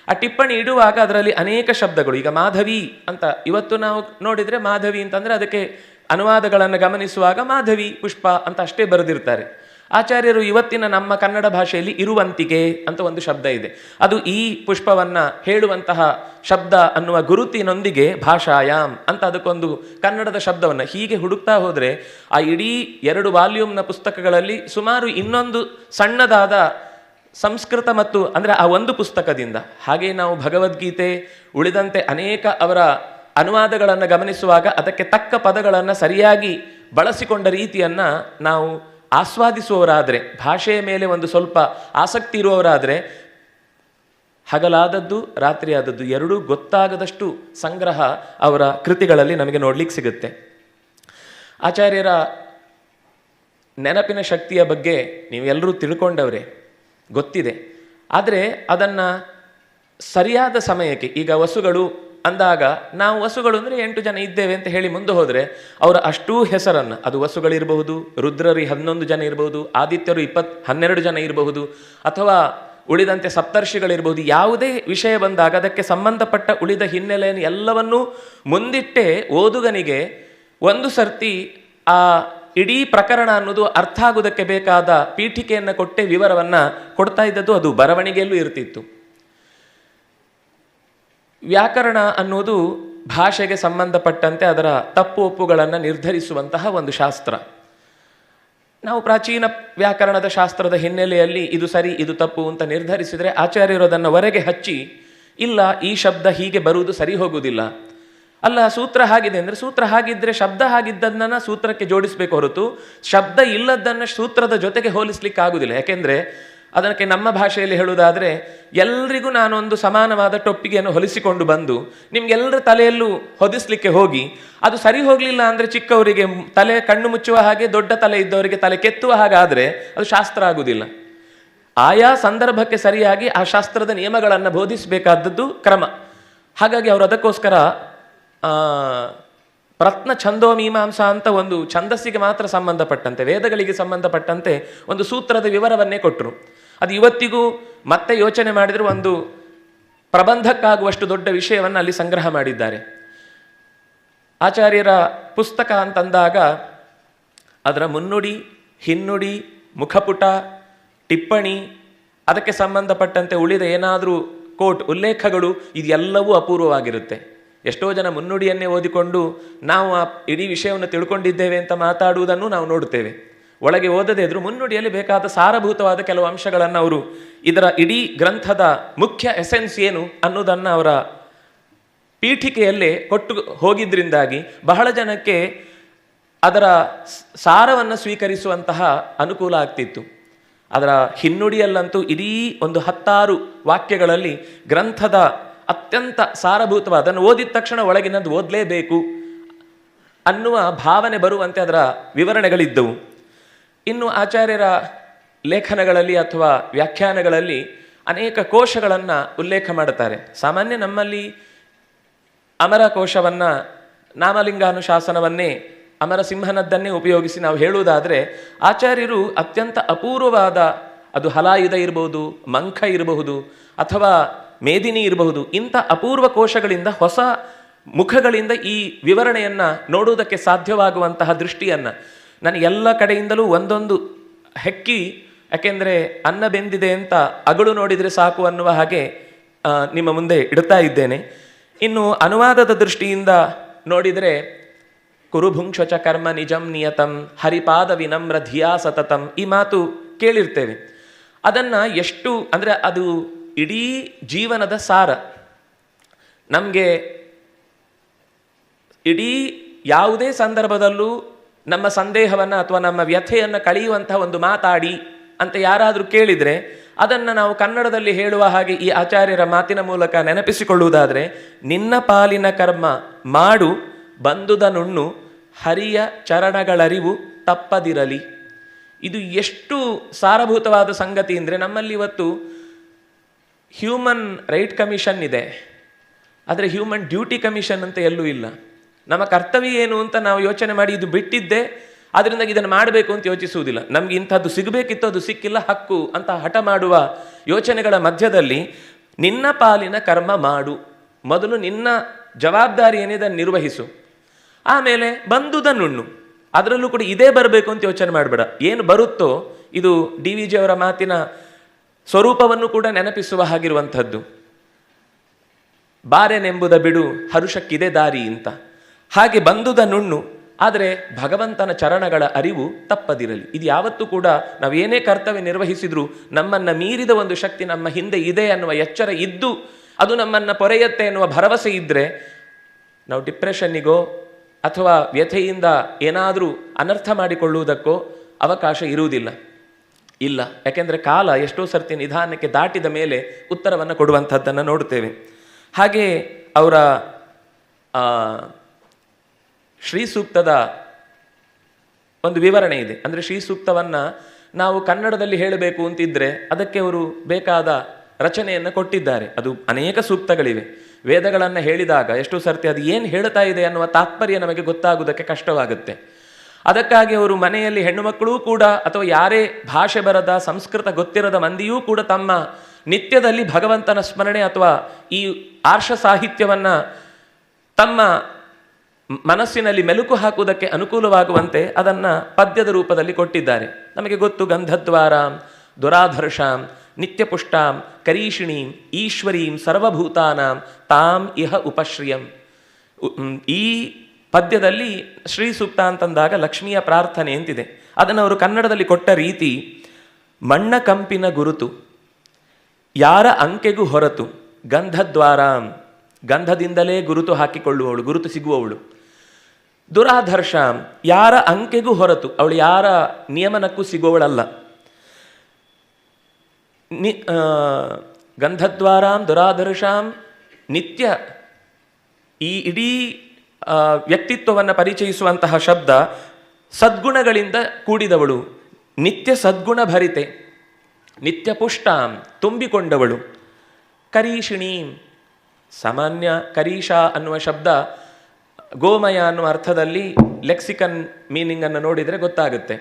ಆ ಟಿಪ್ಪಣಿ ಇಡುವಾಗ ಅದರಲ್ಲಿ ಅನೇಕ ಶಬ್ದಗಳು, ಈಗ ಮಾಧವಿ ಅಂತ ಇವತ್ತು ನಾವು ನೋಡಿದರೆ ಮಾಧವಿ ಅಂತಂದರೆ ಅದಕ್ಕೆ ಅನುವಾದಗಳನ್ನು ಗಮನಿಸುವಾಗ ಮಾಧವಿ ಪುಷ್ಪ ಅಂತ ಅಷ್ಟೇ ಬರೆದಿರ್ತಾರೆ. ಆಚಾರ್ಯರು ಇವತ್ತಿನ ನಮ್ಮ ಕನ್ನಡ ಭಾಷೆಯಲ್ಲಿ ಇರುವಂತಿಗೆ ಅಂತ ಒಂದು ಶಬ್ದ ಇದೆ, ಅದು ಈ ಪುಷ್ಪವನ್ನು ಹೇಳುವಂತಹ ಶಬ್ದ ಅನ್ನುವ ಗುರುತಿನೊಂದಿಗೆ ಭಾಷಾಯಾಮ್ ಅಂತ ಅದಕ್ಕೊಂದು ಕನ್ನಡದ ಶಬ್ದವನ್ನು ಹೀಗೆ ಹುಡುಕ್ತಾ ಹೋದರೆ ಆ ಇಡೀ 2 ವಾಲ್ಯೂಮ್ನ ಪುಸ್ತಕಗಳಲ್ಲಿ ಸುಮಾರು ಇನ್ನೊಂದು ಸಣ್ಣದಾದ ಸಂಸ್ಕೃತ ಮತ್ತು ಅಂದರೆ ಆ ಒಂದು ಪುಸ್ತಕದಿಂದ. ಹಾಗೆ ನಾವು ಭಗವದ್ಗೀತೆ ಉಳಿದಂತೆ ಅನೇಕ ಅವರ ಅನುವಾದಗಳನ್ನು ಗಮನಿಸುವಾಗ ಅದಕ್ಕೆ ತಕ್ಕ ಪದಗಳನ್ನು ಸರಿಯಾಗಿ ಬಳಸಿಕೊಂಡ ರೀತಿಯನ್ನು ನಾವು ಆಸ್ವಾದಿಸುವವರಾದರೆ, ಭಾಷೆಯ ಮೇಲೆ ಒಂದು ಸ್ವಲ್ಪ ಆಸಕ್ತಿ ಇರುವವರಾದರೆ, ಹಗಲಾದದ್ದು ರಾತ್ರಿ ಆದದ್ದು ಎರಡೂ ಗೊತ್ತಾಗದಷ್ಟು ಸಂಗ್ರಹ ಅವರ ಕೃತಿಗಳಲ್ಲಿ ನಮಗೆ ನೋಡ್ಲಿಕ್ಕೆ ಸಿಗುತ್ತೆ. ಆಚಾರ್ಯರ ನೆನಪಿನ ಶಕ್ತಿಯ ಬಗ್ಗೆ ನೀವೆಲ್ಲರೂ ತಿಳ್ಕೊಂಡವರೇ, ಗೊತ್ತಿದೆ. ಆದರೆ ಅದನ್ನು ಸರಿಯಾದ ಸಮಯಕ್ಕೆ, ಈಗ ವಸುಗಳು ಅಂದಾಗ ನಾವು ವಸುಗಳು ಅಂದರೆ 8 ಜನ ಇದ್ದೇವೆ ಅಂತ ಹೇಳಿ ಮುಂದೆ ಹೋದರೆ ಅವರ ಅಷ್ಟೂ ಹೆಸರನ್ನು, ಅದು ವಸುಗಳಿರಬಹುದು, ರುದ್ರರು 11 ಜನ ಇರಬಹುದು, ಆದಿತ್ಯರು 12 ಜನ ಇರಬಹುದು, ಅಥವಾ ಉಳಿದಂತೆ ಸಪ್ತರ್ಷಿಗಳಿರ್ಬೋದು, ಯಾವುದೇ ವಿಷಯ ಬಂದಾಗ ಅದಕ್ಕೆ ಸಂಬಂಧಪಟ್ಟ ಉಳಿದ ಹಿನ್ನೆಲೆಯನ್ನು ಎಲ್ಲವನ್ನೂ ಮುಂದಿಟ್ಟೆ ಓದುಗನಿಗೆ ಒಂದು ಸರ್ತಿ ಆ ಇಡೀ ಪ್ರಕರಣ ಅನ್ನೋದು ಅರ್ಥ ಆಗುವುದಕ್ಕೆ ಬೇಕಾದ ಪೀಠಿಕೆಯನ್ನು ಕೊಟ್ಟೆ ವಿವರವನ್ನು ಕೊಡ್ತಾ ಇದ್ದದ್ದು ಅದು ಬರವಣಿಗೆಯಲ್ಲೂ ಇರ್ತಿತ್ತು. ವ್ಯಾಕರಣ ಅನ್ನೋದು ಭಾಷೆಗೆ ಸಂಬಂಧಪಟ್ಟಂತೆ ಅದರ ತಪ್ಪು ಒಪ್ಪುಗಳನ್ನು ನಿರ್ಧರಿಸುವಂತಹ ಒಂದು ಶಾಸ್ತ್ರ. ನಾವು ಪ್ರಾಚೀನ ವ್ಯಾಕರಣದ ಶಾಸ್ತ್ರದ ಹಿನ್ನೆಲೆಯಲ್ಲಿ ಇದು ಸರಿ ಇದು ತಪ್ಪು ಅಂತ ನಿರ್ಧರಿಸಿದರೆ ಆಚಾರ್ಯರು ಅದನ್ನು ಹೊರಗೆ ಹಚ್ಚಿ, ಇಲ್ಲ ಈ ಶಬ್ದ ಹೀಗೆ ಬರುವುದು ಸರಿ ಹೋಗುವುದಿಲ್ಲ, ಅಲ್ಲ ಸೂತ್ರ ಹಾಗಿದೆ ಅಂದರೆ ಸೂತ್ರ ಹಾಗಿದ್ದರೆ ಶಬ್ದ ಹಾಗಿದ್ದನ್ನು ಸೂತ್ರಕ್ಕೆ ಜೋಡಿಸಬೇಕು ಹೊರತು ಶಬ್ದ ಇಲ್ಲದನ್ನು ಸೂತ್ರದ ಜೊತೆಗೆ ಹೋಲಿಸ್ಲಿಕ್ಕೆ ಆಗುವುದಿಲ್ಲ. ಯಾಕೆಂದರೆ ಅದಕ್ಕೆ ನಮ್ಮ ಭಾಷೆಯಲ್ಲಿ ಹೇಳುವುದಾದರೆ, ಎಲ್ರಿಗೂ ನಾನೊಂದು ಸಮಾನವಾದ ಟೊಪ್ಪಿಗೆಯನ್ನು ಹೊಲಿಸಿಕೊಂಡು ಬಂದು ನಿಮ್ಗೆಲ್ಲರ ತಲೆಯಲ್ಲೂ ಹೊದಿಸ್ಲಿಕ್ಕೆ ಹೋಗಿ ಅದು ಸರಿ ಹೋಗಲಿಲ್ಲ ಅಂದರೆ ಚಿಕ್ಕವರಿಗೆ ತಲೆ ಕಣ್ಣು ಮುಚ್ಚುವ ಹಾಗೆ, ದೊಡ್ಡ ತಲೆ ಇದ್ದವರಿಗೆ ತಲೆ ಕೆತ್ತುವ ಹಾಗಾದರೆ ಅದು ಶಾಸ್ತ್ರ ಆಗುವುದಿಲ್ಲ. ಆಯಾ ಸಂದರ್ಭಕ್ಕೆ ಸರಿಯಾಗಿ ಆ ಶಾಸ್ತ್ರದ ನಿಯಮಗಳನ್ನು ಬೋಧಿಸಬೇಕಾದದ್ದು ಕ್ರಮ. ಹಾಗಾಗಿ ಅವರು ಅದಕ್ಕೋಸ್ಕರ ಪ್ರತ್ನ ಛಂದೋಮೀಮಾಂಸಾ ಅಂತ ಒಂದು ಛಂದಸ್ಸಿಗೆ ಮಾತ್ರ ಸಂಬಂಧಪಟ್ಟಂತೆ, ವೇದಗಳಿಗೆ ಸಂಬಂಧಪಟ್ಟಂತೆ ಒಂದು ಸೂತ್ರದ ವಿವರವನ್ನೇ ಕೊಟ್ಟರು. ಅದು ಇವತ್ತಿಗೂ ಮತ್ತೆ ಯೋಚನೆ ಮಾಡಿದರೆ ಒಂದು ಪ್ರಬಂಧಕ್ಕಾಗುವಷ್ಟು ದೊಡ್ಡ ವಿಷಯವನ್ನು ಅಲ್ಲಿ ಸಂಗ್ರಹ ಮಾಡಿದ್ದಾರೆ. ಆಚಾರ್ಯರ ಪುಸ್ತಕ ಅಂತಂದಾಗ ಅದರ ಮುನ್ನುಡಿ, ಹಿನ್ನುಡಿ, ಮುಖಪುಟ, ಟಿಪ್ಪಣಿ, ಅದಕ್ಕೆ ಸಂಬಂಧಪಟ್ಟಂತೆ ಉಳಿದ ಏನಾದರೂ ಕೋಟ್ ಉಲ್ಲೇಖಗಳು, ಇದೆಲ್ಲವೂ ಅಪೂರ್ವವಾಗಿರುತ್ತೆ. ಎಷ್ಟೋ ಜನ ಮುನ್ನುಡಿಯನ್ನೇ ಓದಿಕೊಂಡು ನಾವು ಆ ಇಡೀ ವಿಷಯವನ್ನು ತಿಳ್ಕೊಂಡಿದ್ದೇವೆ ಅಂತ ಮಾತಾಡುವುದನ್ನು ನಾವು ನೋಡುತ್ತೇವೆ. ಒಳಗೆ ಓದದೇ ಇದ್ರೂ ಮುನ್ನುಡಿಯಲ್ಲಿ ಬೇಕಾದ ಸಾರಭೂತವಾದ ಕೆಲವು ಅಂಶಗಳನ್ನು ಅವರು, ಇದರ ಇಡೀ ಗ್ರಂಥದ ಮುಖ್ಯ ಎಸೆನ್ಸ್ ಏನು ಅನ್ನೋದನ್ನು ಅವರ ಪೀಠಿಕೆಯಲ್ಲೇ ಕೊಟ್ಟು ಹೋಗಿದ್ರಿಂದಾಗಿ ಬಹಳ ಜನಕ್ಕೆ ಅದರ ಸಾರವನ್ನು ಸ್ವೀಕರಿಸುವಂತಹ ಅನುಕೂಲ ಆಗ್ತಿತ್ತು. ಅದರ ಹಿನ್ನುಡಿಯಲ್ಲಂತೂ ಇಡೀ ಒಂದು 10 ವಾಕ್ಯಗಳಲ್ಲಿ ಗ್ರಂಥದ ಅತ್ಯಂತ ಸಾರಭೂತವಾದ, ಅದನ್ನು ಓದಿದ ತಕ್ಷಣ ಒಳಗಿನದ್ದು ಓದಲೇಬೇಕು ಅನ್ನುವ ಭಾವನೆ ಬರುವಂತೆ ಅದರ ವಿವರಣೆಗಳಿದ್ದವು. ಇನ್ನು ಆಚಾರ್ಯರ ಲೇಖನಗಳಲ್ಲಿ ಅಥವಾ ವ್ಯಾಖ್ಯಾನಗಳಲ್ಲಿ ಅನೇಕ ಕೋಶಗಳನ್ನು ಉಲ್ಲೇಖ ಮಾಡುತ್ತಾರೆ. ಸಾಮಾನ್ಯ ನಮ್ಮಲ್ಲಿ ಅಮರ ಕೋಶವನ್ನು, ನಾಮಲಿಂಗಾನುಶಾಸನವನ್ನೇ, ಅಮರಸಿಂಹನದ್ದನ್ನೇ ಉಪಯೋಗಿಸಿ ನಾವು ಹೇಳುವುದಾದರೆ, ಆಚಾರ್ಯರು ಅತ್ಯಂತ ಅಪೂರ್ವವಾದ, ಅದು ಹಲಾಯುಧ ಇರಬಹುದು, ಮಂಖ ಇರಬಹುದು, ಅಥವಾ ಮೇದಿನಿ ಇರಬಹುದು, ಇಂಥ ಅಪೂರ್ವ ಕೋಶಗಳಿಂದ, ಹೊಸ ಮುಖಗಳಿಂದ ಈ ವಿವರಣೆಯನ್ನು ನೋಡುವುದಕ್ಕೆ ಸಾಧ್ಯವಾಗುವಂತಹ ದೃಷ್ಟಿಯನ್ನು ನಾನು ಎಲ್ಲ ಕಡೆಯಿಂದಲೂ ಒಂದೊಂದು ಹೆಕ್ಕಿ, ಯಾಕೆಂದರೆ ಅನ್ನ ಬೆಂದಿದೆ ಅಂತ ಅಗಳು ನೋಡಿದರೆ ಸಾಕು ಅನ್ನುವ ಹಾಗೆ ನಿಮ್ಮ ಮುಂದೆ ಇಡ್ತಾ ಇದ್ದೇನೆ. ಇನ್ನು ಅನುವಾದದ ದೃಷ್ಟಿಯಿಂದ ನೋಡಿದರೆ, ಕುರುಭುಂಕ್ಷಚ ಕರ್ಮ ನಿಜಂ ನಿಯತಂ ಹರಿಪಾದ ವಿನಮ್ರ ಧಿಯಾ ಸತತಂ, ಈ ಮಾತು ಕೇಳಿರ್ತೇವೆ. ಅದನ್ನು ಎಷ್ಟು ಅಂದರೆ ಅದು ಇಡೀ ಜೀವನದ ಸಾರ. ನಮಗೆ ಇಡೀ ಯಾವುದೇ ಸಂದರ್ಭದಲ್ಲೂ ನಮ್ಮ ಸಂದೇಹವನ್ನು ಅಥವಾ ನಮ್ಮ ವ್ಯಥೆಯನ್ನು ಕಳೆಯುವಂತಹ ಒಂದು ಮಾತಾಡಿ ಅಂತ ಯಾರಾದರೂ ಕೇಳಿದರೆ, ಅದನ್ನು ನಾವು ಕನ್ನಡದಲ್ಲಿ ಹೇಳುವ ಹಾಗೆ ಈ ಆಚಾರ್ಯರ ಮಾತಿನ ಮೂಲಕ ನೆನಪಿಸಿಕೊಳ್ಳುವುದಾದರೆ, ನಿನ್ನ ಪಾಲಿನ ಕರ್ಮ ಮಾಡು ಬಂದುದ ನುಣ್ಣು ಹರಿಯ ಚರಣಗಳರಿವು ತಪ್ಪದಿರಲಿ. ಇದು ಎಷ್ಟು ಸಾರಭೂತವಾದ ಸಂಗತಿ ಅಂದರೆ, ನಮ್ಮಲ್ಲಿ ಇವತ್ತು ಹ್ಯೂಮನ್ ರೈಟ್ ಕಮಿಷನ್ ಇದೆ, ಆದರೆ ಹ್ಯೂಮನ್ ಡ್ಯೂಟಿ ಕಮಿಷನ್ ಅಂತ ಎಲ್ಲೂ ಇಲ್ಲ. ನಮ್ಮ ಕರ್ತವ್ಯ ಏನು ಅಂತ ನಾವು ಯೋಚನೆ ಮಾಡಿ ಇದು ಬಿಟ್ಟಿದ್ದೆ, ಅದರಿಂದ ಇದನ್ನು ಮಾಡಬೇಕು ಅಂತ ಯೋಚಿಸುವುದಿಲ್ಲ. ನಮ್ಗೆ ಇಂಥದ್ದು ಸಿಗಬೇಕಿತ್ತು, ಅದು ಸಿಕ್ಕಿಲ್ಲ, ಹಕ್ಕು ಅಂತ ಹಠ ಮಾಡುವ ಯೋಚನೆಗಳ ಮಧ್ಯದಲ್ಲಿ ನಿನ್ನ ಪಾಲಿನ ಕರ್ಮ ಮಾಡು, ಮೊದಲು ನಿನ್ನ ಜವಾಬ್ದಾರಿ ಏನಿದೆ ನಿರ್ವಹಿಸು, ಆಮೇಲೆ ಬಂದುದನ್ನುಣ್ಣು. ಅದರಲ್ಲೂ ಕೂಡ ಇದೇ ಬರಬೇಕು ಅಂತ ಯೋಚನೆ ಮಾಡಬೇಡ. ಏನು ಬರುತ್ತೋ, ಇದು ಡಿ ವಿ ಜಿ ಅವರ ಮಾತಿನ ಸ್ವರೂಪವನ್ನು ಕೂಡ ನೆನಪಿಸುವ ಹಾಗಿರುವಂಥದ್ದು. ಬಾರೆನೆಂಬುದ ಬಿಡು ಹರುಷಕ್ಕಿದೆ ದಾರಿ ಅಂತ. ಹಾಗೆ ಬಂದುದ ನುಣ್ಣು, ಆದರೆ ಭಗವಂತನ ಚರಣಗಳ ಅರಿವು ತಪ್ಪದಿರಲಿ. ಇದು ಯಾವತ್ತೂ ಕೂಡ ನಾವೇನೇ ಕರ್ತವ್ಯ ನಿರ್ವಹಿಸಿದ್ರೂ ನಮ್ಮನ್ನು ಮೀರಿದ ಒಂದು ಶಕ್ತಿ ನಮ್ಮ ಹಿಂದೆ ಇದೆ ಅನ್ನುವ ಎಚ್ಚರ ಇದ್ದು, ಅದು ನಮ್ಮನ್ನು ಪೊರೆಯತ್ತೆ ಎನ್ನುವ ಭರವಸೆ ಇದ್ದರೆ ನಾವು ಡಿಪ್ರೆಷನ್ನಿಗೋ ಅಥವಾ ವ್ಯಥೆಯಿಂದ ಏನಾದರೂ ಅನರ್ಥ ಮಾಡಿಕೊಳ್ಳುವುದಕ್ಕೋ ಅವಕಾಶ ಇರುವುದಿಲ್ಲ. ಇಲ್ಲ, ಯಾಕೆಂದರೆ ಕಾಲ ಎಷ್ಟೋ ಸರ್ತಿ ನಿಧಾನಕ್ಕೆ ದಾಟಿದ ಮೇಲೆ ಉತ್ತರವನ್ನು ಕೊಡುವಂಥದ್ದನ್ನು ನೋಡುತ್ತೇವೆ. ಹಾಗೆ ಅವರ ಶ್ರೀ ಸೂಕ್ತದ ಒಂದು ವಿವರಣೆ ಇದೆ. ಅಂದರೆ ಶ್ರೀ ಸೂಕ್ತವನ್ನು ನಾವು ಕನ್ನಡದಲ್ಲಿ ಹೇಳಬೇಕು ಅಂತಿದ್ರೆ ಅದಕ್ಕೆ ಅವರು ಬೇಕಾದ ರಚನೆಯನ್ನು ಕೊಟ್ಟಿದ್ದಾರೆ. ಅದು ಅನೇಕ ಸೂಕ್ತಗಳಿವೆ. ವೇದಗಳನ್ನು ಹೇಳಿದಾಗ ಎಷ್ಟೋ ಸರ್ತಿ ಅದು ಏನು ಹೇಳ್ತಾ ಇದೆ ಅನ್ನುವ ತಾತ್ಪರ್ಯ ನಮಗೆ ಗೊತ್ತಾಗುವುದಕ್ಕೆ ಕಷ್ಟವಾಗುತ್ತೆ. ಅದಕ್ಕಾಗಿ ಅವರು ಮನೆಯಲ್ಲಿ ಹೆಣ್ಣು ಮಕ್ಕಳೂ ಕೂಡ ಅಥವಾ ಯಾರೇ ಭಾಷೆ ಬರದ, ಸಂಸ್ಕೃತ ಗೊತ್ತಿರದ ಮಂದಿಯೂ ಕೂಡ ತಮ್ಮ ನಿತ್ಯದಲ್ಲಿ ಭಗವಂತನ ಸ್ಮರಣೆ ಅಥವಾ ಈ ಆರ್ಷ ಸಾಹಿತ್ಯವನ್ನು ತಮ್ಮ ಮನಸ್ಸಿನಲ್ಲಿ ಮೆಲುಕು ಹಾಕುವುದಕ್ಕೆ ಅನುಕೂಲವಾಗುವಂತೆ ಅದನ್ನು ಪದ್ಯದ ರೂಪದಲ್ಲಿ ಕೊಟ್ಟಿದ್ದಾರೆ. ನಮಗೆ ಗೊತ್ತು, ಗಂಧದ್ವಾರಾಂ ದುರಾಧರ್ಷಾಂ ನಿತ್ಯಪುಷ್ಟಾಂ ಕರೀಷಿಣೀಂ ಈಶ್ವರೀಂ ಸರ್ವಭೂತಾನಾಂ ತಾಂ ಇಹ ಉಪಶ್ರಿಯಂ. ಈ ಪದ್ಯದಲ್ಲಿ ಶ್ರೀ ಸೂಕ್ತ ಅಂತಂದಾಗ ಲಕ್ಷ್ಮಿಯ ಪ್ರಾರ್ಥನೆ ಅಂತಿದೆ. ಅದನ್ನು ಅವರು ಕನ್ನಡದಲ್ಲಿ ಕೊಟ್ಟ ರೀತಿ, ಮಣ್ಣ ಕಂಪಿನ ಗುರುತು ಯಾರ ಅಂಕೆಗೂ ಹೊರತು ಗಂಧದ್ವಾರಾಂ, ಗಂಧದಿಂದಲೇ ಗುರುತು ಹಾಕಿಕೊಳ್ಳುವವಳು, ಗುರುತು ಸಿಗುವವಳು. ದುರಾಧರ್ಷಾಂ, ಯಾರ ಅಂಕೆಗೂ ಹೊರತು, ಅವಳು ಯಾರ ನಿಯಮನಕ್ಕೂ ಸಿಗುವವಳಲ್ಲ. ಗಂಧದ್ವಾರಾಂ ದುರಾಧರ್ಷಾಂ, ನಿತ್ಯ ಈ ಇಡೀ ವ್ಯಕ್ತಿತ್ವವನ್ನು ಪರಿಚಯಿಸುವಂತಹ ಶಬ್ದ ಸದ್ಗುಣಗಳಿಂದ ಕೂಡಿದವಳು, ನಿತ್ಯ ಸದ್ಗುಣ ಭರಿತೆ, ನಿತ್ಯ ಪುಷ್ಟಾಂ ತುಂಬಿಕೊಂಡವಳು. ಕರೀಷಿಣೀಂ, ಸಾಮಾನ್ಯ ಕರೀಷ ಅನ್ನುವ ಶಬ್ದ ಗೋಮಯ ಅನ್ನುವ ಅರ್ಥದಲ್ಲಿ ಲೆಕ್ಸಿಕನ್ ಮೀನಿಂಗನ್ನು ನೋಡಿದರೆ ಗೊತ್ತಾಗುತ್ತೆ.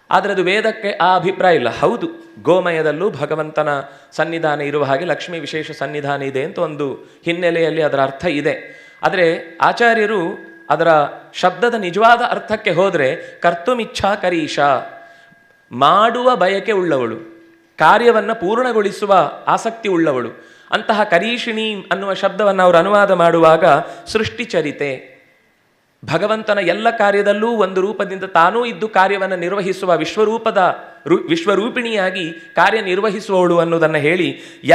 ಆದರೆ ಅದು ವೇದಕ್ಕೆ ಆ ಅಭಿಪ್ರಾಯ ಇಲ್ಲ. ಹೌದು, ಗೋಮಯದಲ್ಲೂ ಭಗವಂತನ ಸನ್ನಿಧಾನ ಇರುವ ಹಾಗೆ ಲಕ್ಷ್ಮೀ ವಿಶೇಷ ಸನ್ನಿಧಾನ ಇದೆ ಅಂತ ಒಂದು ಹಿನ್ನೆಲೆಯಲ್ಲಿ ಅದರ ಅರ್ಥ ಇದೆ. ಆದರೆ ಆಚಾರ್ಯರು ಅದರ ಶಬ್ದದ ನಿಜವಾದ ಅರ್ಥಕ್ಕೆ ಹೋದರೆ ಕರ್ತುಮಿಚ್ಛಾ ಕರೀಷ, ಮಾಡುವ ಬಯಕೆ ಉಳ್ಳವಳು, ಕಾರ್ಯವನ್ನು ಪೂರ್ಣಗೊಳಿಸುವ ಆಸಕ್ತಿ ಉಳ್ಳವಳು. ಅಂತಹ ಕರೀಷಿಣಿ ಅನ್ನುವ ಶಬ್ದವನ್ನು ಅವರು ಅನುವಾದ ಮಾಡುವಾಗ ಸೃಷ್ಟಿಚರಿತೆ, ಭಗವಂತನ ಎಲ್ಲ ಕಾರ್ಯದಲ್ಲೂ ಒಂದು ರೂಪದಿಂದ ತಾನೂ ಇದ್ದು ಕಾರ್ಯವನ್ನು ನಿರ್ವಹಿಸುವ ವಿಶ್ವರೂಪಿಣಿಯಾಗಿ ಕಾರ್ಯನಿರ್ವಹಿಸುವವಳು ಅನ್ನೋದನ್ನು ಹೇಳಿ,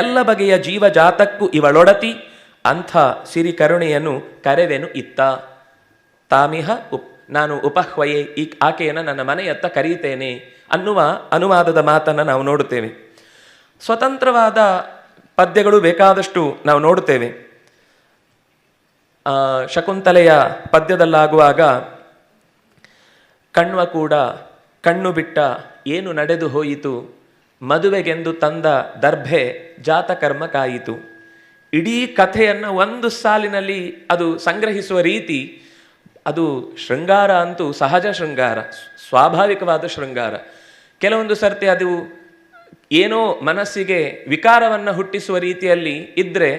ಎಲ್ಲ ಬಗೆಯ ಜೀವಜಾತಕ್ಕೂ ಇವಳೊಡತಿ ಅಂಥ ಸಿರಿ ಕರುಣೆಯನ್ನು ಕರೆವೆನು ಇತ್ತ. ತಾಮಿಹ ನಾನು ಉಪಹ್ವಯೇ, ಈ ಆಕೆಯನ್ನು ನನ್ನ ಮನೆಯತ್ತ ಕರೀತೇನೆ ಅನ್ನುವ ಅನುವಾದದ ಮಾತನ್ನು ನಾವು ನೋಡುತ್ತೇವೆ. ಸ್ವತಂತ್ರವಾದ ಪದ್ಯಗಳು ಬೇಕಾದಷ್ಟು ನಾವು ನೋಡುತ್ತೇವೆ. ಶಕುಂತಲೆಯ ಪದ್ಯದಲ್ಲಾಗುವಾಗ ಕಣ್ವ ಕೂಡ ಕಣ್ಣು ಬಿಟ್ಟ ಏನು ನಡೆದು ಹೋಯಿತು, ಮದುವೆಗೆಂದು ತಂದ ದರ್ಭೆ ಜಾತಕರ್ಮ ಕಾಯಿತು. ಇಡೀ ಕಥೆಯನ್ನು ಒಂದು ಸಾಲಿನಲ್ಲಿ ಅದು ಸಂಗ್ರಹಿಸುವ ರೀತಿ, ಅದು ಶೃಂಗಾರ ಅಂತೂ ಸಹಜ ಶೃಂಗಾರ, ಸ್ವಾಭಾವಿಕವಾದ ಶೃಂಗಾರ. ಕೆಲವೊಂದು ಸರ್ತಿ ಅದು ಏನೋ ಮನಸ್ಸಿಗೆ ವಿಕಾರವನ್ನು ಹುಟ್ಟಿಸುವ ರೀತಿಯಲ್ಲಿ ಇದ್ದರೆ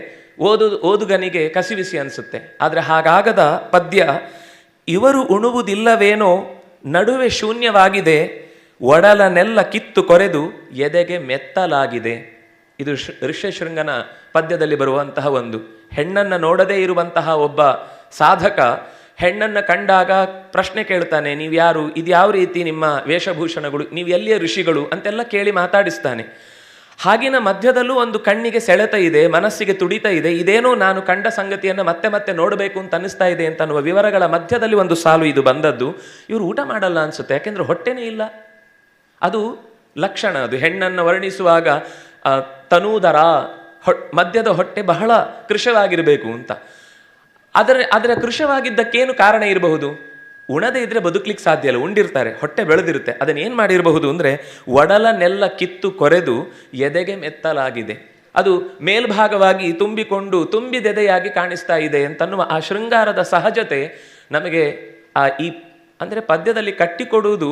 ಓದುಗನಿಗೆ ಕಸಿವಿಸಿ ಅನಿಸುತ್ತೆ. ಆದರೆ ಹಾಗಾಗದ ಪದ್ಯ, ಇವರು ಉಣುವುದಿಲ್ಲವೇನೋ ನಡುವೆ ಶೂನ್ಯವಾಗಿದೆ, ಒಡಲನೆಲ್ಲ ಕಿತ್ತು ಕೊರೆದು ಎದೆಗೆ ಮೆತ್ತಲಾಗಿದೆ. ಇದು ಋಷ್ಯಶೃಂಗನ ಪದ್ಯದಲ್ಲಿ ಬರುವಂತಹ ಒಂದು. ಹೆಣ್ಣನ್ನು ನೋಡದೇ ಇರುವಂತಹ ಒಬ್ಬ ಸಾಧಕ ಹೆಣ್ಣನ್ನು ಕಂಡಾಗ ಪ್ರಶ್ನೆ ಕೇಳ್ತಾನೆ, ನೀವು ಯಾರು, ಇದು ಯಾವ ರೀತಿ ನಿಮ್ಮ ವೇಷಭೂಷಣಗಳು, ನೀವು ಎಲ್ಲಿಯ ಋಷಿಗಳು ಅಂತೆಲ್ಲ ಕೇಳಿ ಮಾತಾಡಿಸ್ತಾನೆ. ಹಾಗಿನ ಮಧ್ಯದಲ್ಲೂ ಒಂದು ಕಣ್ಣಿಗೆ ಸೆಳೆತ ಇದೆ, ಮನಸ್ಸಿಗೆ ತುಡಿತ ಇದೆ, ಇದೇನೋ ನಾನು ಕಂಡ ಸಂಗತಿಯನ್ನು ಮತ್ತೆ ಮತ್ತೆ ನೋಡಬೇಕು ಅಂತ ಅನ್ನಿಸ್ತಾ ಇದೆ ಅಂತ ಅನ್ನುವ ವಿವರಗಳ ಮಧ್ಯದಲ್ಲಿ ಒಂದು ಸಾಲು ಇದು ಬಂದದ್ದು. ಇವರು ಊಟ ಮಾಡಲ್ಲ ಅನ್ಸುತ್ತೆ, ಯಾಕೆಂದ್ರೆ ಹೊಟ್ಟೆನೇ ಇಲ್ಲ. ಅದು ಲಕ್ಷಣ, ಅದು ಹೆಣ್ಣನ್ನು ವರ್ಣಿಸುವಾಗ ತನೂದರ ಮಧ್ಯದ ಹೊಟ್ಟೆ ಬಹಳ ಕೃಶವಾಗಿರಬೇಕು ಅಂತ. ಆದರೆ ಕೃಶವಾಗಿದ್ದಕ್ಕೇನು ಕಾರಣ ಇರಬಹುದು? ಉಣದೇ ಇದ್ರೆ ಬದುಕಲಿಕ್ಕೆ ಸಾಧ್ಯ ಇಲ್ಲ, ಉಂಡಿರ್ತಾರೆ, ಹೊಟ್ಟೆ ಬೆಳೆದಿರುತ್ತೆ. ಅದನ್ನೇನು ಮಾಡಿರಬಹುದು ಅಂದರೆ, ಒಡಲನೆಲ್ಲ ಕಿತ್ತು ಕೊರೆದು ಎದೆಗೆ ಮೆತ್ತಲಾಗಿದೆ. ಅದು ಮೇಲ್ಭಾಗವಾಗಿ ತುಂಬಿಕೊಂಡು ತುಂಬಿದೆದೆಯಾಗಿ ಕಾಣಿಸ್ತಾ ಇದೆ ಅಂತನ್ನುವ ಆ ಶೃಂಗಾರದ ಸಹಜತೆ ನಮಗೆ ಈ ಅಂದರೆ ಪದ್ಯದಲ್ಲಿ ಕಟ್ಟಿಕೊಡುವುದು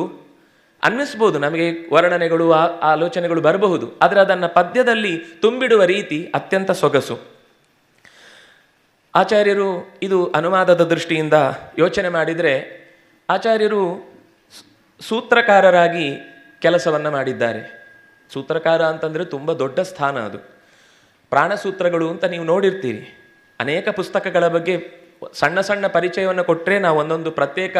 ಅನ್ನಿಸ್ಬೋದು, ನಮಗೆ ವರ್ಣನೆಗಳು ಆಲೋಚನೆಗಳು ಬರಬಹುದು. ಆದರೆ ಅದನ್ನು ಪದ್ಯದಲ್ಲಿ ತುಂಬಿಡುವ ರೀತಿ ಅತ್ಯಂತ ಸೊಗಸು. ಆಚಾರ್ಯರು ಇದು ಅನುವಾದದ ದೃಷ್ಟಿಯಿಂದ ಯೋಚನೆ ಮಾಡಿದರೆ, ಆಚಾರ್ಯರು ಸೂತ್ರಕಾರರಾಗಿ ಕೆಲಸವನ್ನು ಮಾಡಿದ್ದಾರೆ. ಸೂತ್ರಕಾರ ಅಂತಂದರೆ ತುಂಬ ದೊಡ್ಡ ಸ್ಥಾನ ಅದು. ಪ್ರಾಣಸೂತ್ರಗಳು ಅಂತ ನೀವು ನೋಡಿರ್ತೀರಿ. ಅನೇಕ ಪುಸ್ತಕಗಳ ಬಗ್ಗೆ ಸಣ್ಣ ಸಣ್ಣ ಪರಿಚಯವನ್ನು ಕೊಟ್ಟರೆ ನಾವು ಒಂದೊಂದು ಪ್ರತ್ಯೇಕ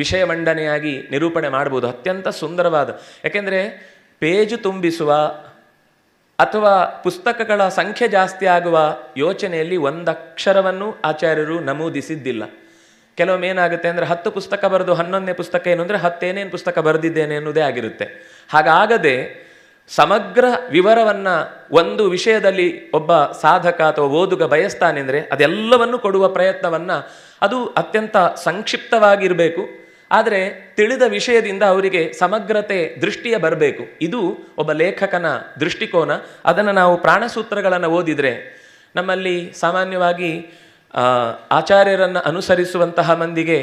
ವಿಷಯ ಮಂಡನೆಯಾಗಿ ನಿರೂಪಣೆ ಮಾಡ್ಬೋದು. ಅತ್ಯಂತ ಸುಂದರವಾದ, ಯಾಕೆಂದರೆ ಪೇಜು ತುಂಬಿಸುವ ಅಥವಾ ಪುಸ್ತಕಗಳ ಸಂಖ್ಯೆ ಜಾಸ್ತಿ ಆಗುವ ಯೋಚನೆಯಲ್ಲಿ ಒಂದಕ್ಷರವನ್ನು ಆಚಾರ್ಯರು ನಮೂದಿಸಿದ್ದಿಲ್ಲ. ಕೆಲವೊಮ್ಮೆ ಏನಾಗುತ್ತೆ ಅಂದರೆ 10 ಪುಸ್ತಕ ಬರೆದು 11ನೇ ಪುಸ್ತಕ ಏನು ಅಂದರೆ 10 ಏನೇನು ಪುಸ್ತಕ ಬರೆದಿದ್ದೇನೆ ಅನ್ನೋದೇ ಆಗಿರುತ್ತೆ. ಹಾಗಾಗದೆ ಸಮಗ್ರ ವಿವರವನ್ನು ಒಂದು ವಿಷಯದಲ್ಲಿ ಒಬ್ಬ ಸಾಧಕ ಅಥವಾ ಓದುಗ ಬಯಸ್ತಾನೆ ಅಂದರೆ ಅದೆಲ್ಲವನ್ನು ಕೊಡುವ ಪ್ರಯತ್ನವನ್ನು, ಅದು ಅತ್ಯಂತ ಸಂಕ್ಷಿಪ್ತವಾಗಿರಬೇಕು, ಆದರೆ ತಿಳಿದ ವಿಷಯದಿಂದ ಅವರಿಗೆ ಸಮಗ್ರತೆ ದೃಷ್ಟಿಯ ಬರಬೇಕು. ಇದು ಒಬ್ಬ ಲೇಖಕನ ದೃಷ್ಟಿಕೋನ. ಅದನ್ನು ನಾವು ಪ್ರಾಣಸೂತ್ರಗಳನ್ನು ಓದಿದರೆ, ನಮ್ಮಲ್ಲಿ ಸಾಮಾನ್ಯವಾಗಿ ಆಚಾರ್ಯರನ್ನು ಅನುಸರಿಸುವಂತಹ ಮಂದಿಗೆ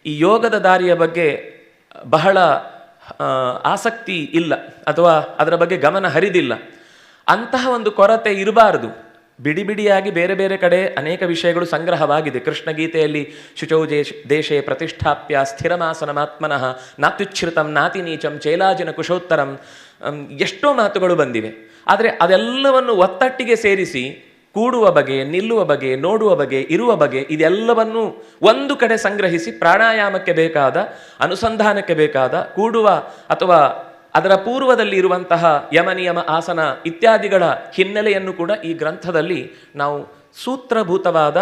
ಈ ಯೋಗದ ದಾರಿಯ ಬಗ್ಗೆ ಬಹಳ ಆಸಕ್ತಿ ಇಲ್ಲ, ಅಥವಾ ಅದರ ಬಗ್ಗೆ ಗಮನ ಹರಿದಿಲ್ಲ. ಅಂತಹ ಒಂದು ಕೊರತೆ ಇರಬಾರದು. ಬಿಡಿ ಬಿಡಿಯಾಗಿ ಬೇರೆ ಬೇರೆ ಕಡೆ ಅನೇಕ ವಿಷಯಗಳು ಸಂಗ್ರಹವಾಗಿದೆ. ಕೃಷ್ಣ ಗೀತೆಯಲ್ಲಿ ಶುಚೌ ದೇಶೇ ಪ್ರತಿಷ್ಠಾಪ್ಯ ಸ್ಥಿರಮಾಸನಮಾತ್ಮನಃ ನಾತ್ಯುಚ್ಛ್ರಿತಂ ನಾತಿ ನೀಚಂ ಚೇಲಾಜಿನ ಕುಶೋತ್ತರಂ, ಎಷ್ಟೋ ಮಾತುಗಳು ಬಂದಿವೆ. ಆದರೆ ಅದೆಲ್ಲವನ್ನು ಒತ್ತಟ್ಟಿಗೆ ಸೇರಿಸಿ ಕೂಡುವ ಬಗೆ, ನಿಲ್ಲುವ ಬಗೆ, ನೋಡುವ ಬಗೆ, ಇರುವ ಬಗೆ, ಇದೆಲ್ಲವನ್ನೂ ಒಂದು ಕಡೆ ಸಂಗ್ರಹಿಸಿ ಪ್ರಾಣಾಯಾಮಕ್ಕೆ ಬೇಕಾದ, ಅನುಸಂಧಾನಕ್ಕೆ ಬೇಕಾದ, ಕೂಡುವ ಅಥವಾ ಅದರ ಪೂರ್ವದಲ್ಲಿ ಇರುವಂತಹ ಯಮ ನಿಯಮ ಆಸನ ಇತ್ಯಾದಿಗಳ ಹಿನ್ನೆಲೆಯನ್ನು ಕೂಡ ಈ ಗ್ರಂಥದಲ್ಲಿ ನಾವು ಸೂತ್ರಭೂತವಾದ,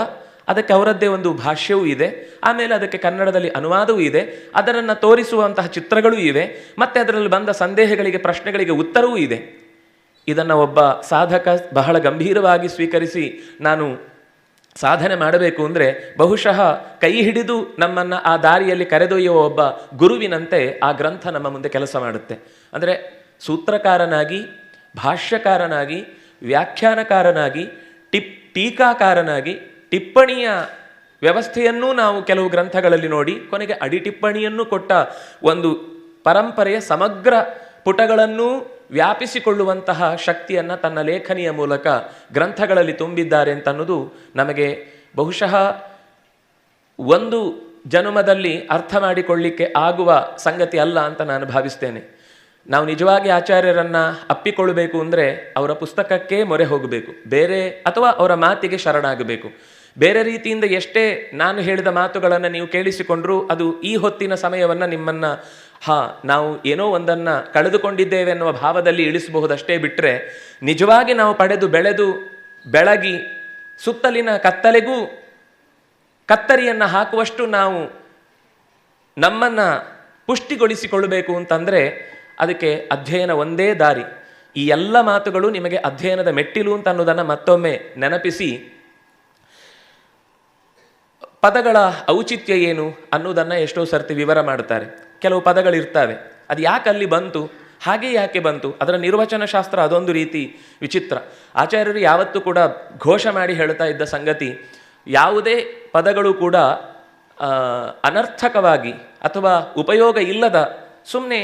ಅದಕ್ಕೆ ಅವರದ್ದೇ ಒಂದು ಭಾಷ್ಯವೂ ಇದೆ, ಆಮೇಲೆ ಅದಕ್ಕೆ ಕನ್ನಡದಲ್ಲಿ ಅನುವಾದವೂ ಇದೆ, ಅದನ್ನು ತೋರಿಸುವಂತಹ ಚಿತ್ರಗಳೂ ಇವೆ, ಮತ್ತು ಅದರಲ್ಲಿ ಬಂದ ಸಂದೇಹಗಳಿಗೆ, ಪ್ರಶ್ನೆಗಳಿಗೆ ಉತ್ತರವೂ ಇದೆ. ಇದನ್ನು ಒಬ್ಬ ಸಾಧಕ ಬಹಳ ಗಂಭೀರವಾಗಿ ಸ್ವೀಕರಿಸಿ ನಾನು ಸಾಧನೆ ಮಾಡಬೇಕು ಅಂದರೆ ಬಹುಶಃ ಕೈ ಹಿಡಿದು ನಮ್ಮನ್ನು ಆ ದಾರಿಯಲ್ಲಿ ಕರೆದೊಯ್ಯುವ ಒಬ್ಬ ಗುರುವಿನಂತೆ ಆ ಗ್ರಂಥ ನಮ್ಮ ಮುಂದೆ ಕೆಲಸ ಮಾಡುತ್ತೆ. ಅಂದರೆ ಸೂತ್ರಕಾರನಾಗಿ, ಭಾಷ್ಯಕಾರನಾಗಿ, ವ್ಯಾಖ್ಯಾನಕಾರನಾಗಿ, ಟೀಕಾಕಾರನಾಗಿ, ಟಿಪ್ಪಣಿಯ ವ್ಯವಸ್ಥೆಯನ್ನೂ ನಾವು ಕೆಲವು ಗ್ರಂಥಗಳಲ್ಲಿ ನೋಡಿ ಕೊನೆಗೆ ಅಡಿಟಿಪ್ಪಣಿಯನ್ನು ಕೊಟ್ಟ ಒಂದು ಪರಂಪರೆಯ ಸಮಗ್ರ ಪುಟಗಳನ್ನೂ ವ್ಯಾಪಿಸಿಕೊಳ್ಳುವಂತಹ ಶಕ್ತಿಯನ್ನು ತನ್ನ ಲೇಖನಿಯ ಮೂಲಕ ಗ್ರಂಥಗಳಲ್ಲಿ ತುಂಬಿದ್ದಾರೆ ಅಂತನ್ನೋದು ನಮಗೆ ಬಹುಶಃ ಒಂದು ಜನ್ಮದಲ್ಲಿ ಅರ್ಥ ಮಾಡಿಕೊಳ್ಳಿಕ್ಕೆ ಆಗುವ ಸಂಗತಿ ಅಲ್ಲ ಅಂತ ನಾನು ಭಾವಿಸ್ತೇನೆ. ನಾವು ನಿಜವಾಗಿ ಆಚಾರ್ಯರನ್ನು ಅಪ್ಪಿಕೊಳ್ಳಬೇಕು ಅಂದರೆ ಅವರ ಪುಸ್ತಕಕ್ಕೆ ಮೊರೆ ಹೋಗಬೇಕು, ಬೇರೆ ಅಥವಾ ಅವರ ಮಾತಿಗೆ ಶರಣಾಗಬೇಕು. ಬೇರೆ ರೀತಿಯಿಂದ ಎಷ್ಟೇ ನಾನು ಹೇಳಿದ ಮಾತುಗಳನ್ನು ನೀವು ಕೇಳಿಸಿಕೊಂಡ್ರೂ ಅದು ಈ ಹೊತ್ತಿನ ಸಮಯವನ್ನು ನಿಮ್ಮನ್ನು ನಾವು ಏನೋ ಒಂದನ್ನು ಕಳೆದುಕೊಂಡಿದ್ದೇವೆ ಅನ್ನುವ ಭಾವದಲ್ಲಿ ಇಳಿಸಬಹುದಷ್ಟೇ ಬಿಟ್ಟರೆ, ನಿಜವಾಗಿ ನಾವು ಪಡೆದು ಬೆಳೆದು ಬೆಳಗಿ ಸುತ್ತಲಿನ ಕತ್ತಲೆಗೂ ಕತ್ತರಿಯನ್ನು ಹಾಕುವಷ್ಟು ನಾವು ನಮ್ಮನ್ನು ಪುಷ್ಟಿಗೊಳಿಸಿಕೊಳ್ಳಬೇಕು ಅಂತಂದರೆ ಅದಕ್ಕೆ ಅಧ್ಯಯನ ಒಂದೇ ದಾರಿ. ಈ ಎಲ್ಲ ಮಾತುಗಳು ನಿಮಗೆ ಅಧ್ಯಯನದ ಮೆಟ್ಟಿಲು ಅಂತ ಅನ್ನೋದನ್ನು ಮತ್ತೊಮ್ಮೆ ನೆನಪಿಸಿ, ಪದಗಳ ಔಚಿತ್ಯ ಏನು ಅನ್ನೋದನ್ನು ಎಷ್ಟೋ ಸರ್ತಿ ವಿವರ ಮಾಡ್ತಾರೆ. ಕೆಲವು ಪದಗಳಿರ್ತವೆ, ಅದು ಯಾಕೆ ಅಲ್ಲಿ ಬಂತು, ಹಾಗೆ ಯಾಕೆ ಬಂತು? ಅದರ ನಿರ್ವಚನ ಶಾಸ್ತ್ರ ಅದೊಂದು ರೀತಿ ವಿಚಿತ್ರ. ಆಚಾರ್ಯರು ಯಾವತ್ತೂ ಕೂಡ ಘೋಷ ಮಾಡಿ ಹೇಳ್ತಾ ಇದ್ದ ಸಂಗತಿ, ಯಾವುದೇ ಪದಗಳು ಕೂಡ ಅನರ್ಥಕವಾಗಿ ಅಥವಾ ಉಪಯೋಗ ಇಲ್ಲದ ಸುಮ್ಮನೆ